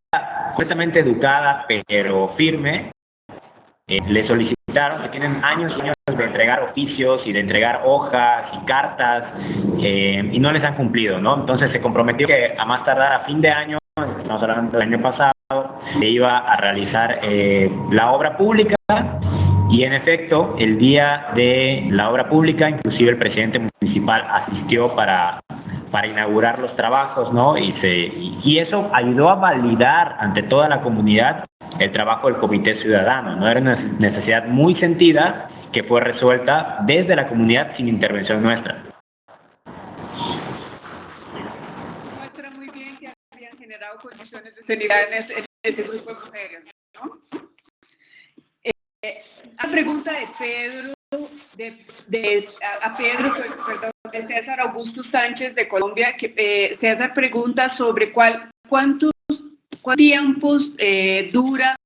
completamente educada pero firme le solicitaron que tienen años y años de entregar oficios y de entregar hojas y cartas, y no les han cumplido, ¿no? Entonces se comprometió que a más tardar a fin de año, estamos hablando del año pasado, se iba a realizar la obra pública. Y en efecto, el día de la obra pública, inclusive el presidente municipal asistió para inaugurar los trabajos, ¿no? Y eso ayudó a validar ante toda la comunidad el trabajo del Comité Ciudadano, ¿no? Era una necesidad muy sentida que fue resuelta desde la comunidad sin intervención nuestra. Muestra muy bien que habían generado condiciones de seguridad en ese grupo de mujeres, ¿no? La pregunta de Pedro, de César Augusto Sánchez de Colombia, que César pregunta sobre cuántos tiempos dura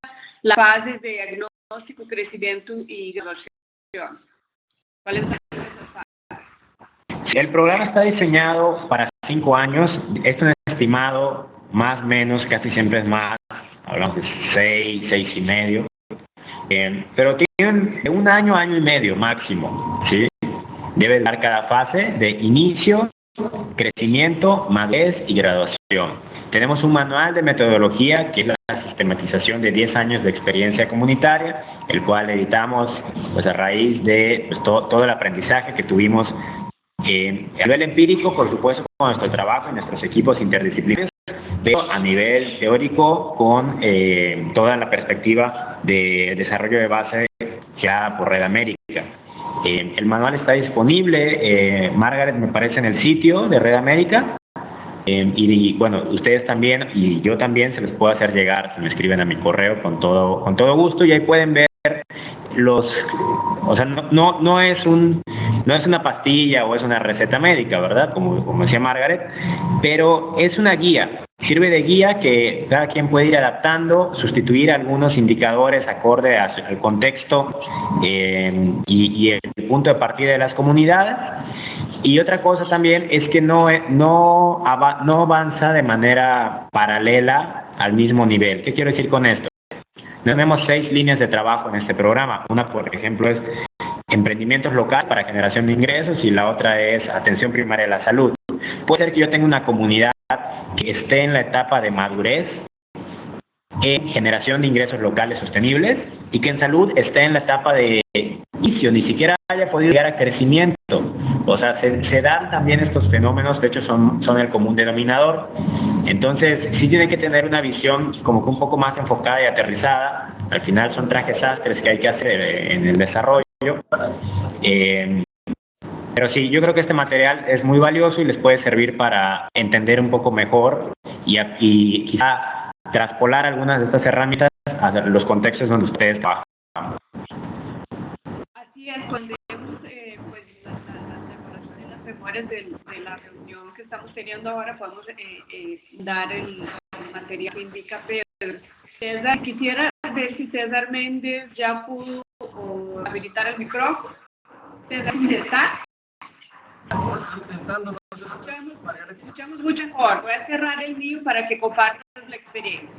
la fase de diagnóstico, crecimiento y graduación. ¿Cuál es la fase? El programa está diseñado para 5 años. Esto es estimado, más o menos, casi siempre es más, hablamos de 6 y medio. Pero tienen de 1 año, año y medio máximo, ¿sí? Debe dar cada fase de inicio, crecimiento, madurez y graduación. Tenemos un manual de metodología que es la sistematización de 10 años de experiencia comunitaria, el cual editamos pues a raíz de pues, todo el aprendizaje que tuvimos a nivel empírico, por supuesto, con nuestro trabajo y nuestros equipos interdisciplinarios, pero a nivel teórico con toda la perspectiva de desarrollo de base ya por Red América. El manual está disponible, Margaret, me parece, en el sitio de Red América. Y bueno, ustedes también y yo también se les puedo hacer llegar si me escriben a mi correo con todo gusto, y ahí pueden ver o sea, no es una pastilla o es una receta médica, ¿verdad? Como decía Margaret, pero es una guía, sirve de guía que cada quien puede ir adaptando, sustituir algunos indicadores acorde al contexto y el punto de partida de las comunidades. Y otra cosa también es que no avanza de manera paralela al mismo nivel. ¿Qué quiero decir con esto? Tenemos 6 líneas de trabajo en este programa. Una, por ejemplo, es emprendimientos locales para generación de ingresos, y la otra es atención primaria de la salud. Puede ser que yo tenga una comunidad que esté en la etapa de madurez en generación de ingresos locales sostenibles y que en salud esté en la etapa de inicio, ni siquiera haya podido llegar a crecimiento. O sea, se dan también estos fenómenos, de hecho son el común denominador. Entonces, sí tiene que tener una visión como que un poco más enfocada y aterrizada. Al final son trajes sastres que hay que hacer en el desarrollo. Pero sí, yo creo que este material es muy valioso y les puede servir para entender un poco mejor y quizá traspolar algunas de estas herramientas a los contextos donde ustedes trabajan. Así es, cuando vemos pues las decoraciones y las memorias de la reunión que estamos teniendo ahora, podemos dar el material que indica Pedro. César, quisiera ver si César Méndez ya pudo habilitar el micrófono. César, ¿está? Escuchamos mucho mejor. Voy a cerrar el mío para que compartas la experiencia.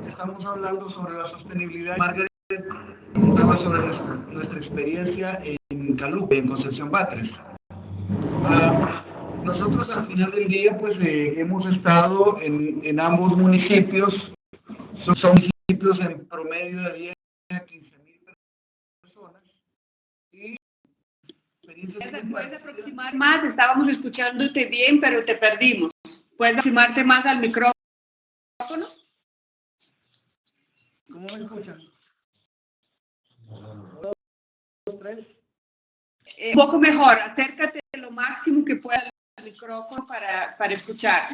Estamos hablando sobre la sostenibilidad. Margaret hablaba sobre nuestra experiencia en Calupe, en Concepción Batres. Nosotros al final del día pues hemos estado en ambos municipios. Son municipios en promedio de 10 a 15,000 personas. Y ¿Puedes aproximar más? Estábamos escuchándote bien, pero te perdimos. ¿Puedes aproximarte más al micrófono? ¿Cómo me escuchan? 2, 3. Un poco mejor, acércate lo máximo que puedas al micrófono para escuchar.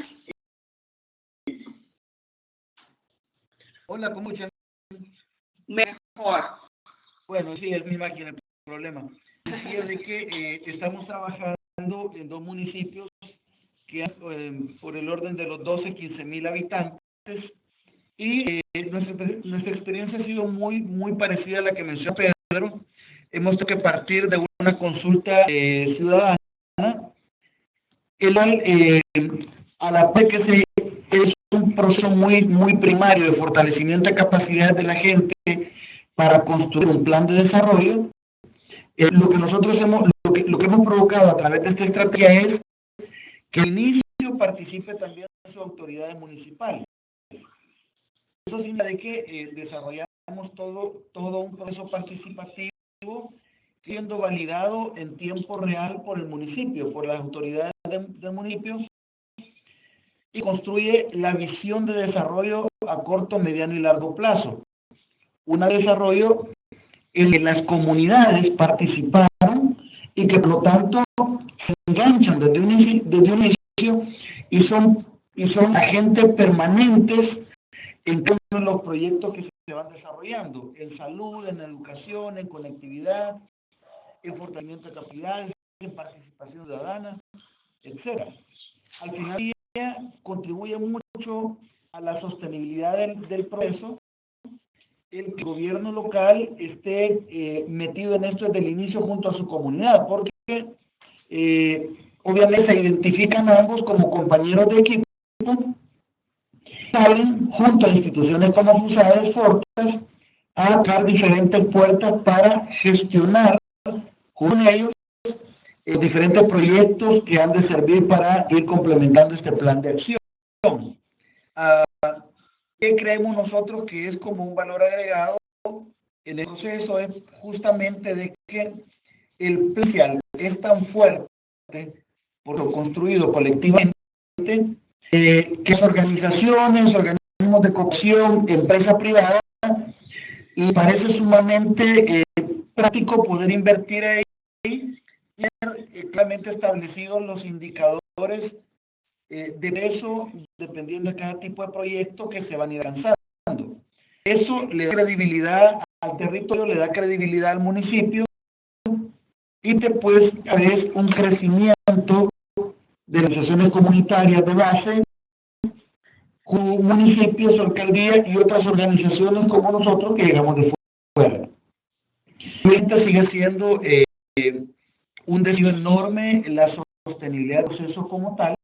Hola, ¿cómo escuchan? Mejor. Bueno, sí, es mi máquina el problema. Decía de que estamos trabajando en 2 municipios que por el orden de los 12, 15,000 habitantes, y nuestra experiencia ha sido muy parecida a la que mencionó Pedro. Hemos tenido que partir de una consulta ciudadana, a la vez que es un proceso muy primario de fortalecimiento de capacidades de la gente para construir un plan de desarrollo. Lo que hemos provocado a través de esta estrategia es que al inicio participe también sus autoridades municipales. Eso significa de que desarrollamos todo un proceso participativo siendo validado en tiempo real por el municipio, por las autoridades del municipio, y construye la visión de desarrollo a corto, mediano y largo plazo. Un desarrollo en que las comunidades participaron y que por lo tanto se enganchan desde un inicio y son agentes permanentes en cada uno de los proyectos que se van desarrollando, en salud, en educación, en conectividad, en fortalecimiento de capacidades, en participación ciudadana, etc. Al final del día contribuye mucho a la sostenibilidad del proceso el que el gobierno local esté metido en esto desde el inicio junto a su comunidad, porque obviamente se identifican ambos como compañeros de equipo, salen junto a instituciones como FUSADES, Fortas, a tocar diferentes puertas para gestionar con ellos diferentes proyectos que han de servir para ir complementando este plan de acción. ¿Qué creemos nosotros que es como un valor agregado en el proceso? Es justamente de que el potencial es tan fuerte por lo construido colectivamente que las organizaciones, organismos de cooperación, empresas privadas, les parece sumamente práctico poder invertir ahí y tener claramente establecidos los indicadores de peso dependiendo de cada tipo de proyecto que se van a ir lanzando. Eso le da credibilidad al territorio, le da credibilidad al municipio y después es un crecimiento de organizaciones comunitarias de base, municipios, alcaldías y otras organizaciones como nosotros que llegamos de fuera. Esta sigue siendo un desafío enorme la sostenibilidad del proceso como tal.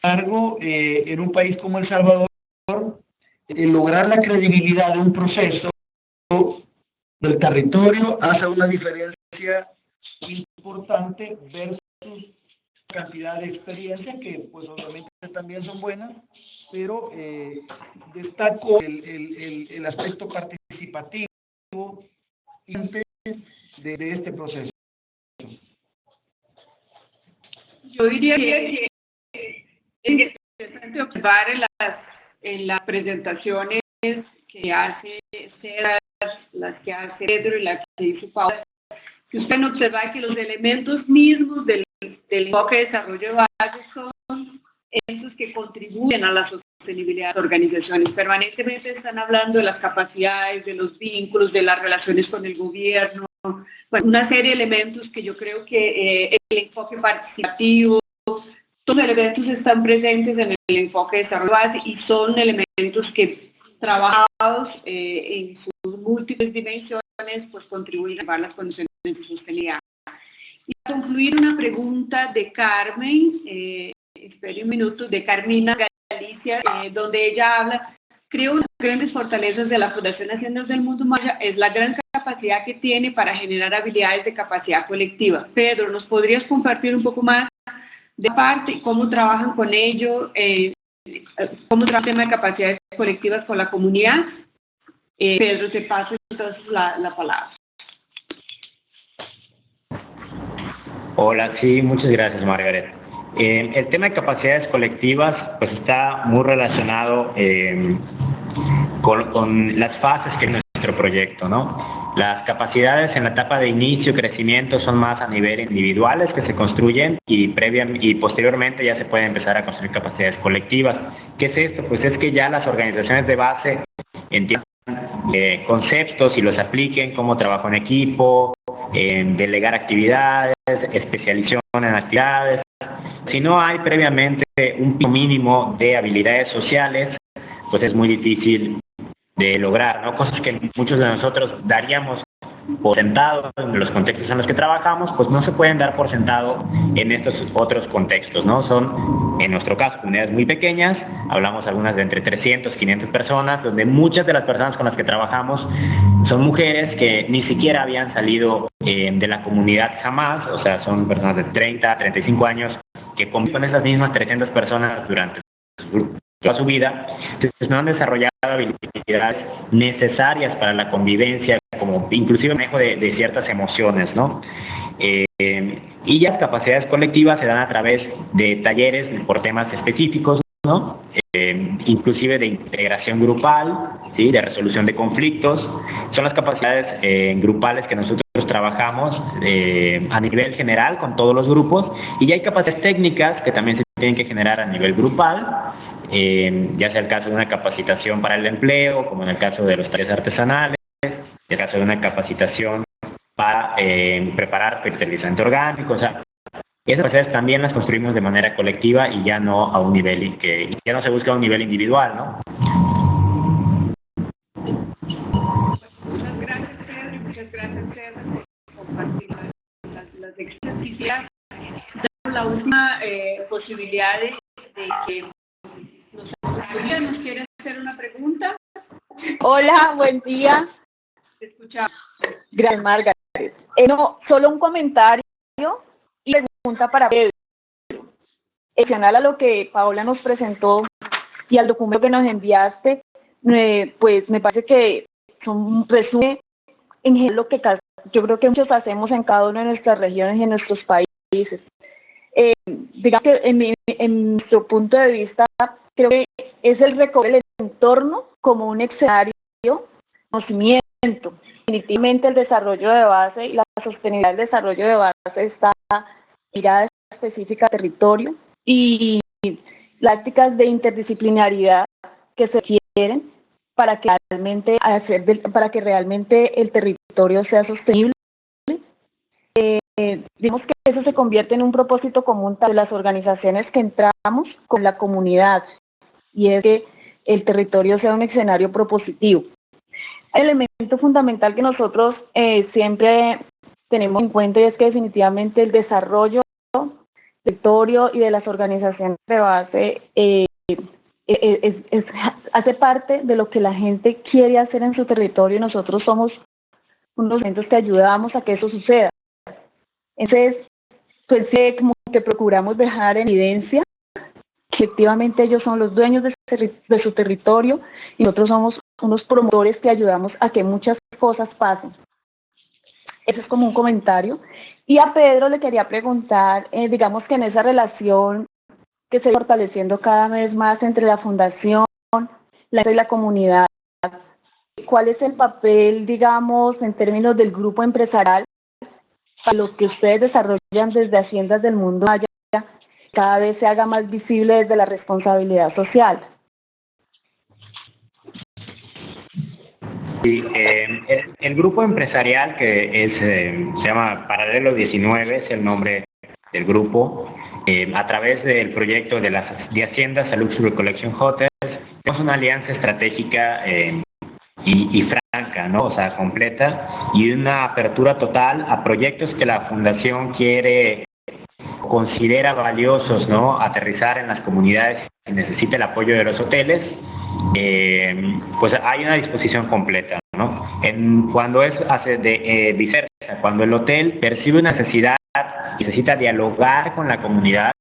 Cargo en un país como El Salvador, lograr la credibilidad de un proceso del territorio hace una diferencia importante versus cantidad de experiencia que pues obviamente también son buenas, pero destaco el aspecto participativo de este proceso. Yo diría que es interesante observar en las presentaciones que hace César, las que hace Pedro y las que hizo Paula, que usted observa que los elementos mismos del enfoque de desarrollo de base son esos que contribuyen a la sostenibilidad de las organizaciones. Permanentemente están hablando de las capacidades, de los vínculos, de las relaciones con el gobierno, bueno, una serie de elementos que yo creo que el enfoque participativo, todos los elementos están presentes en el enfoque de desarrollo de base y son elementos que trabajados en sus múltiples dimensiones pues contribuyen a elevar las condiciones de sostenibilidad. Y para concluir, una pregunta de Carmen, espere un minuto, de Carmina Galicia, donde ella habla, creo que una de las grandes fortalezas de la Fundación Haciendas del Mundo Maya es la gran capacidad que tiene para generar habilidades de capacidad colectiva. Pedro, ¿nos podrías compartir un poco más de parte y cómo trabajan con ello, cómo trabajan el tema de capacidades colectivas con la comunidad? Pedro, te paso entonces la palabra. Hola, sí, muchas gracias, Margaret. El tema de capacidades colectivas pues está muy relacionado con las fases que tiene nuestro proyecto, ¿no? Las capacidades en la etapa de inicio y crecimiento son más a nivel individuales que se construyen y posteriormente ya se puede empezar a construir capacidades colectivas. ¿Qué es esto? Pues es que ya las organizaciones de base entiendan conceptos y los apliquen como trabajo en equipo, delegar actividades, especialización en actividades. Si no hay previamente un mínimo de habilidades sociales, pues es muy difícil de lograr, ¿no? Cosas que muchos de nosotros daríamos por sentado en los contextos en los que trabajamos, pues no se pueden dar por sentado en estos otros contextos, ¿no? Son, en nuestro caso, comunidades muy pequeñas, hablamos algunas de entre 300 y 500 personas, donde muchas de las personas con las que trabajamos son mujeres que ni siquiera habían salido de la comunidad jamás, o sea, son personas de 30 a 35 años que conviven con esas mismas 300 personas durante toda su vida, entonces no han desarrollado habilidades necesarias para la convivencia, como inclusive el manejo de ciertas emociones, ¿no? Y ya las capacidades colectivas se dan a través de talleres por temas específicos, ¿no? Inclusive de integración grupal, ¿sí? De resolución de conflictos. Son las capacidades grupales que nosotros trabajamos a nivel general con todos los grupos, y ya hay capacidades técnicas que también se tienen que generar a nivel grupal, ya sea el caso de una capacitación para el empleo, como en el caso de los talleres artesanales, en el caso de una capacitación para preparar fertilizante orgánico, o sea, esas capacidades también las construimos de manera colectiva y ya no a un nivel que ya no se busca a un nivel individual, ¿no? Muchas gracias, Pedro, y muchas gracias, César, por compartir las experiencias. La última posibilidad de que nos quiere hacer una pregunta. Hola, buen día. Te escuchamos. Gracias, Margaret. No, solo un comentario y pregunta para Pedro. Adicional a lo que Paola nos presentó y al documento que nos enviaste, pues me parece que resume en general lo que yo creo que muchos hacemos en cada una de nuestras regiones y en nuestros países. Digamos que en nuestro punto de vista, creo que es el recoger el entorno como un escenario de conocimiento. Definitivamente el desarrollo de base y la sostenibilidad del desarrollo de base está mirada específica al territorio y prácticas de interdisciplinaridad que se quieren para que realmente el territorio sea sostenible. Digamos que eso se convierte en un propósito común de las organizaciones que entramos con la comunidad, y es que el territorio sea un escenario propositivo. El elemento fundamental que nosotros siempre tenemos en cuenta es que definitivamente el desarrollo del territorio y de las organizaciones de base hace parte de lo que la gente quiere hacer en su territorio, y nosotros somos unos elementos que ayudamos a que eso suceda. Entonces, pues como que procuramos dejar en evidencia que efectivamente ellos son los dueños de su territorio y nosotros somos unos promotores que ayudamos a que muchas cosas pasen. Eso es como un comentario. Y a Pedro le quería preguntar, digamos que en esa relación que se va fortaleciendo cada vez más entre la fundación, y la comunidad, ¿cuál es el papel, digamos, en términos del grupo empresarial para lo que ustedes desarrollan desde Haciendas del Mundo Maya, cada vez se haga más visible desde la responsabilidad social? Sí, el grupo empresarial que se llama Paralelo 19, es el nombre del grupo. A través del proyecto de Haciendas a Luxury Collection Hotels, tenemos una alianza estratégica y franca, ¿no? O sea, completa, y una apertura total a proyectos que la Fundación quiere, considera valiosos, ¿no? Aterrizar en las comunidades que necesita el apoyo de los hoteles. Pues hay una disposición completa, ¿no? Cuando es viceversa, cuando el hotel percibe una necesidad y necesita dialogar con la comunidad,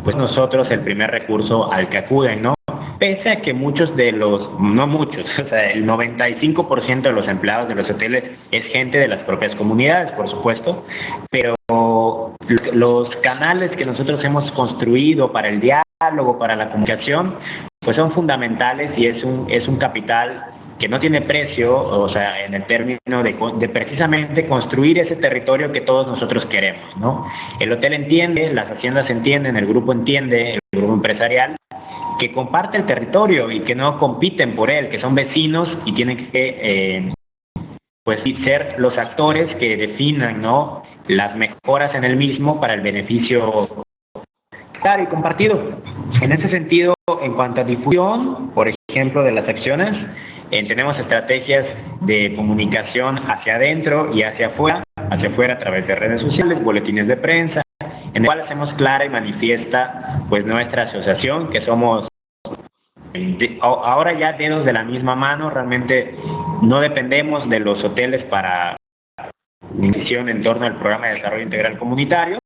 pues nosotros el primer recurso al que acuden, ¿no? Pese a que muchos de no muchos, o sea, el 95% de los empleados de los hoteles es gente de las propias comunidades, por supuesto, pero los canales que nosotros hemos construido para el diálogo, para la comunicación, pues son fundamentales, y es un capital que no tiene precio, o sea, en el término de precisamente construir ese territorio que todos nosotros queremos, ¿no? El hotel entiende, las haciendas entienden, el grupo entiende, el grupo empresarial, que comparte el territorio y que no compiten por él, que son vecinos y tienen que pues ser los actores que definan, ¿no?, las mejoras en el mismo para el beneficio claro y compartido. En ese sentido, en cuanto a difusión, por ejemplo, de las acciones, tenemos estrategias de comunicación hacia adentro y hacia afuera a través de redes sociales, boletines de prensa, en el cual hacemos clara y manifiesta pues nuestra asociación, que somos ahora ya dedos de la misma mano. Realmente no dependemos de los hoteles para la decisión en torno al programa de desarrollo integral comunitario,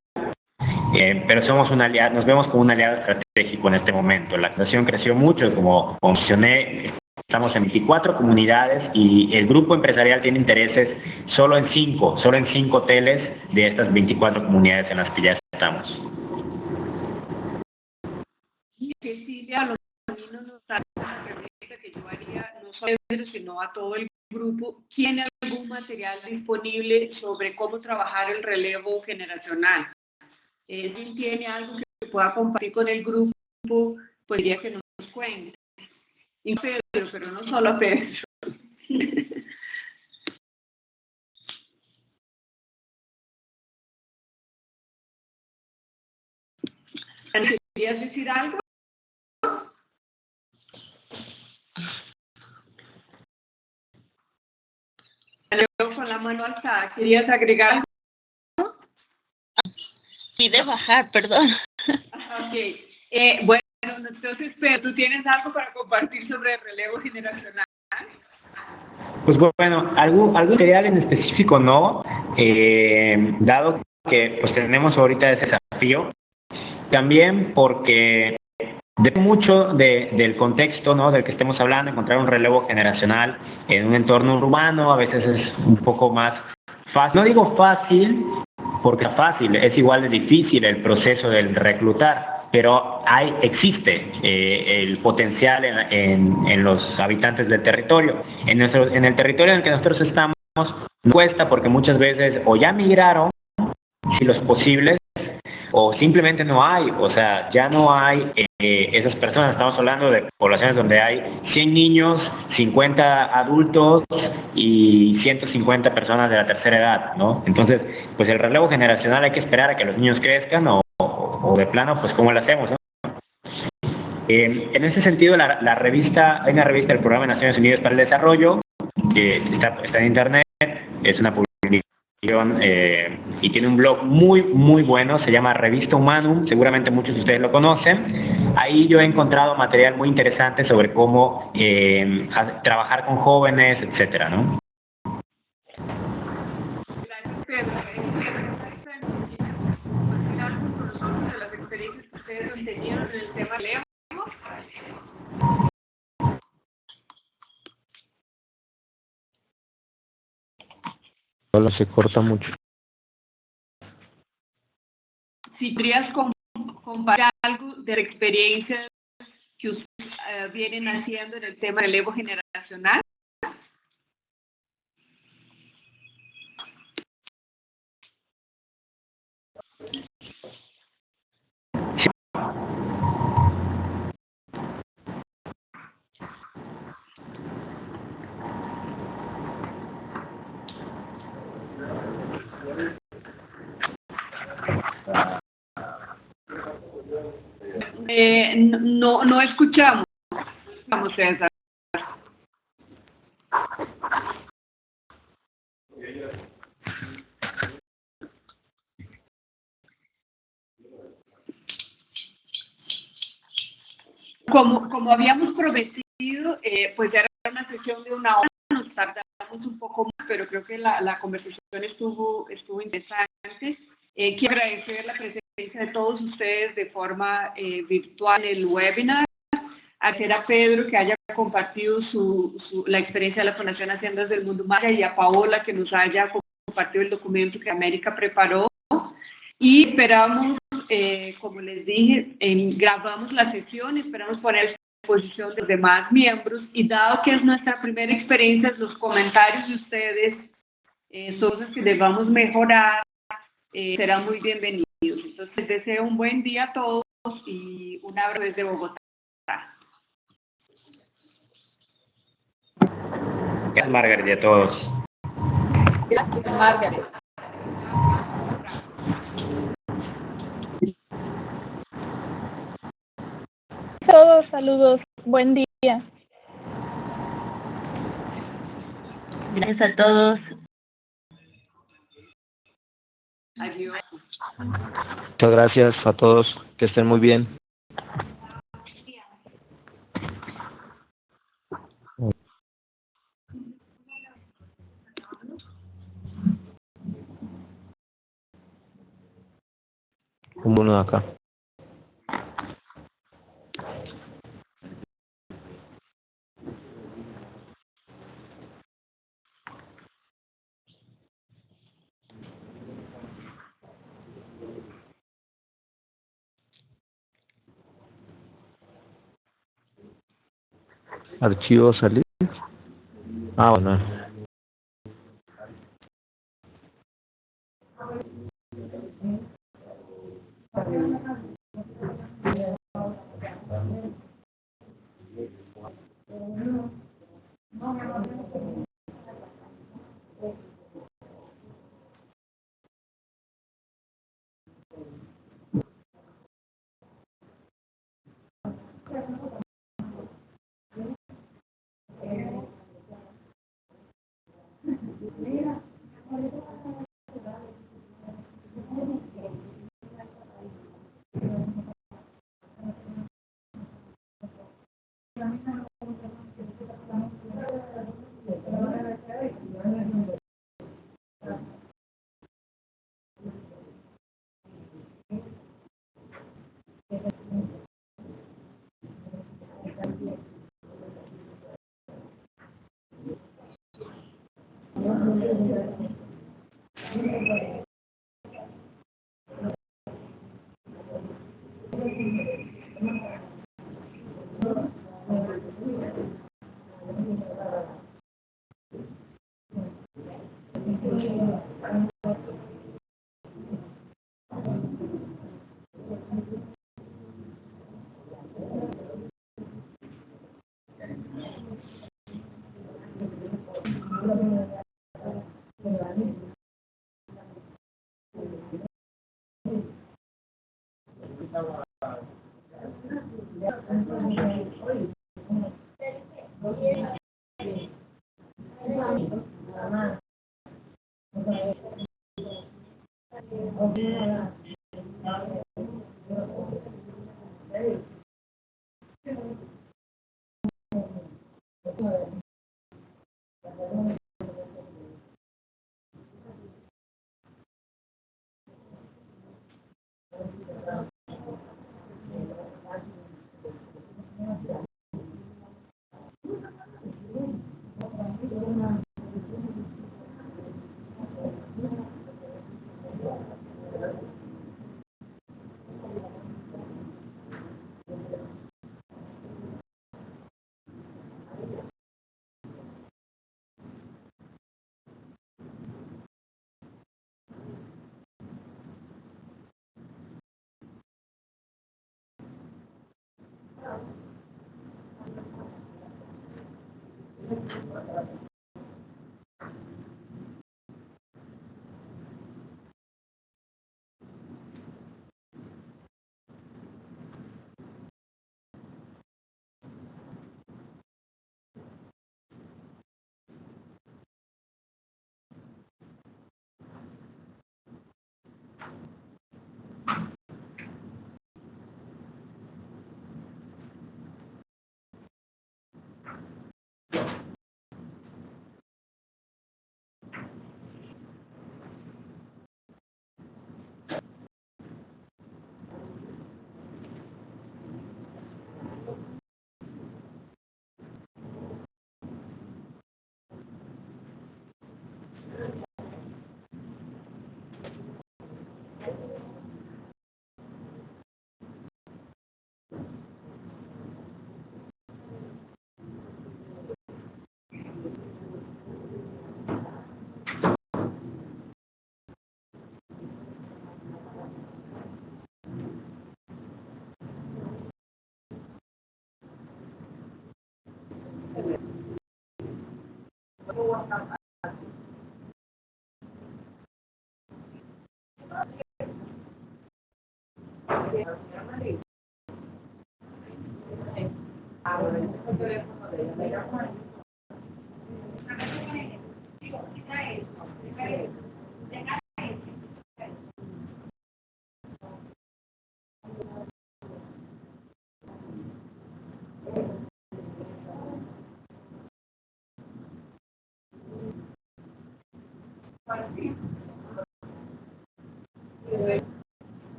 pero somos un aliado, nos vemos como un aliado estratégico en este momento. La asociación creció mucho, como mencioné, estamos en 24 comunidades y el grupo empresarial tiene intereses solo en 5 hoteles de estas 24 comunidades en las que ya estamos. Cecilia, a los caminos nos da una pregunta que yo haría no solo a Pedro, sino a todo el grupo. ¿Tiene algún material disponible sobre cómo trabajar el relevo generacional? ¿Quién tiene algo que pueda compartir con el grupo? Pues diría que nos cuente. Y Pedro, pero no solo a Pedro. ¿Querías decir algo? Con la mano alzada, ¿querías agregar algo? Sí, de bajar, perdón. Ok. Bueno, entonces, pero ¿tú tienes algo para compartir sobre el relevo generacional? Pues bueno, algún material en específico no, dado que pues tenemos ahorita ese desafío, también porque Depende mucho del contexto, ¿no?, del que estemos hablando. Encontrar un relevo generacional en un entorno urbano a veces es un poco más fácil. No digo fácil porque es fácil, es igual de difícil el proceso del reclutar, pero existe el potencial en los habitantes del territorio. En el territorio en el que nosotros estamos nos cuesta porque muchas veces o ya migraron, si los posibles, o simplemente no hay, o sea, ya no hay esas personas. Estamos hablando de poblaciones donde hay 100 niños, 50 adultos y 150 personas de la tercera edad, ¿no? Entonces, pues el relevo generacional hay que esperar a que los niños crezcan o de plano, pues ¿cómo lo hacemos, no? En ese sentido, la revista, hay una revista del Programa de Naciones Unidas para el Desarrollo que está en internet, es una publicación y tiene un blog muy bueno, se llama Revista Humanum, seguramente muchos de ustedes lo conocen. Ahí yo he encontrado material muy interesante sobre cómo trabajar con jóvenes, etcétera, ¿no? Gracias, Pedro. De las experiencias que ustedes han tenido en el tema de Leo. Hola, se corta mucho. Si podrías comparar algo de la experiencia que ustedes vienen haciendo en el tema del relevo generacional. No escuchamos. Vamos, César. Como habíamos prometido, pues era una sesión de una hora, nos tardamos un poco más, pero creo que la conversación estuvo interesante. Quiero agradecer la presencia de todos ustedes de forma virtual en el webinar. Agradecer a Pedro que haya compartido la experiencia de la Fundación Haciendas del Mundo Maya y a Paola que nos haya compartido el documento que América preparó. Y esperamos, como les dije, grabamos la sesión, esperamos poner a disposición de los demás miembros y dado que es nuestra primera experiencia, los comentarios de ustedes son cosas que debamos mejorar, serán muy bienvenidos. Entonces, les deseo un buen día a todos y un abrazo desde Bogotá. Gracias, Margaret, y a todos. Gracias, Margaret. Todos, saludos, buen día. Gracias a todos. Adiós. Muchas gracias a todos, que estén muy bien. Uno de acá. Archivo salir. Ah, bueno.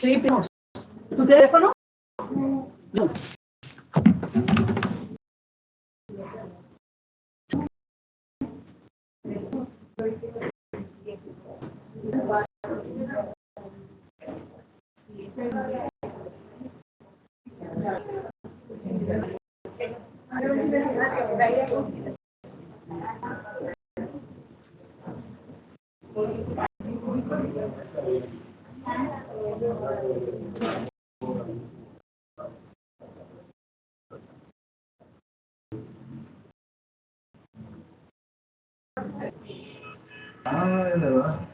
Sí, pero ¿tu teléfono? No. de verdad.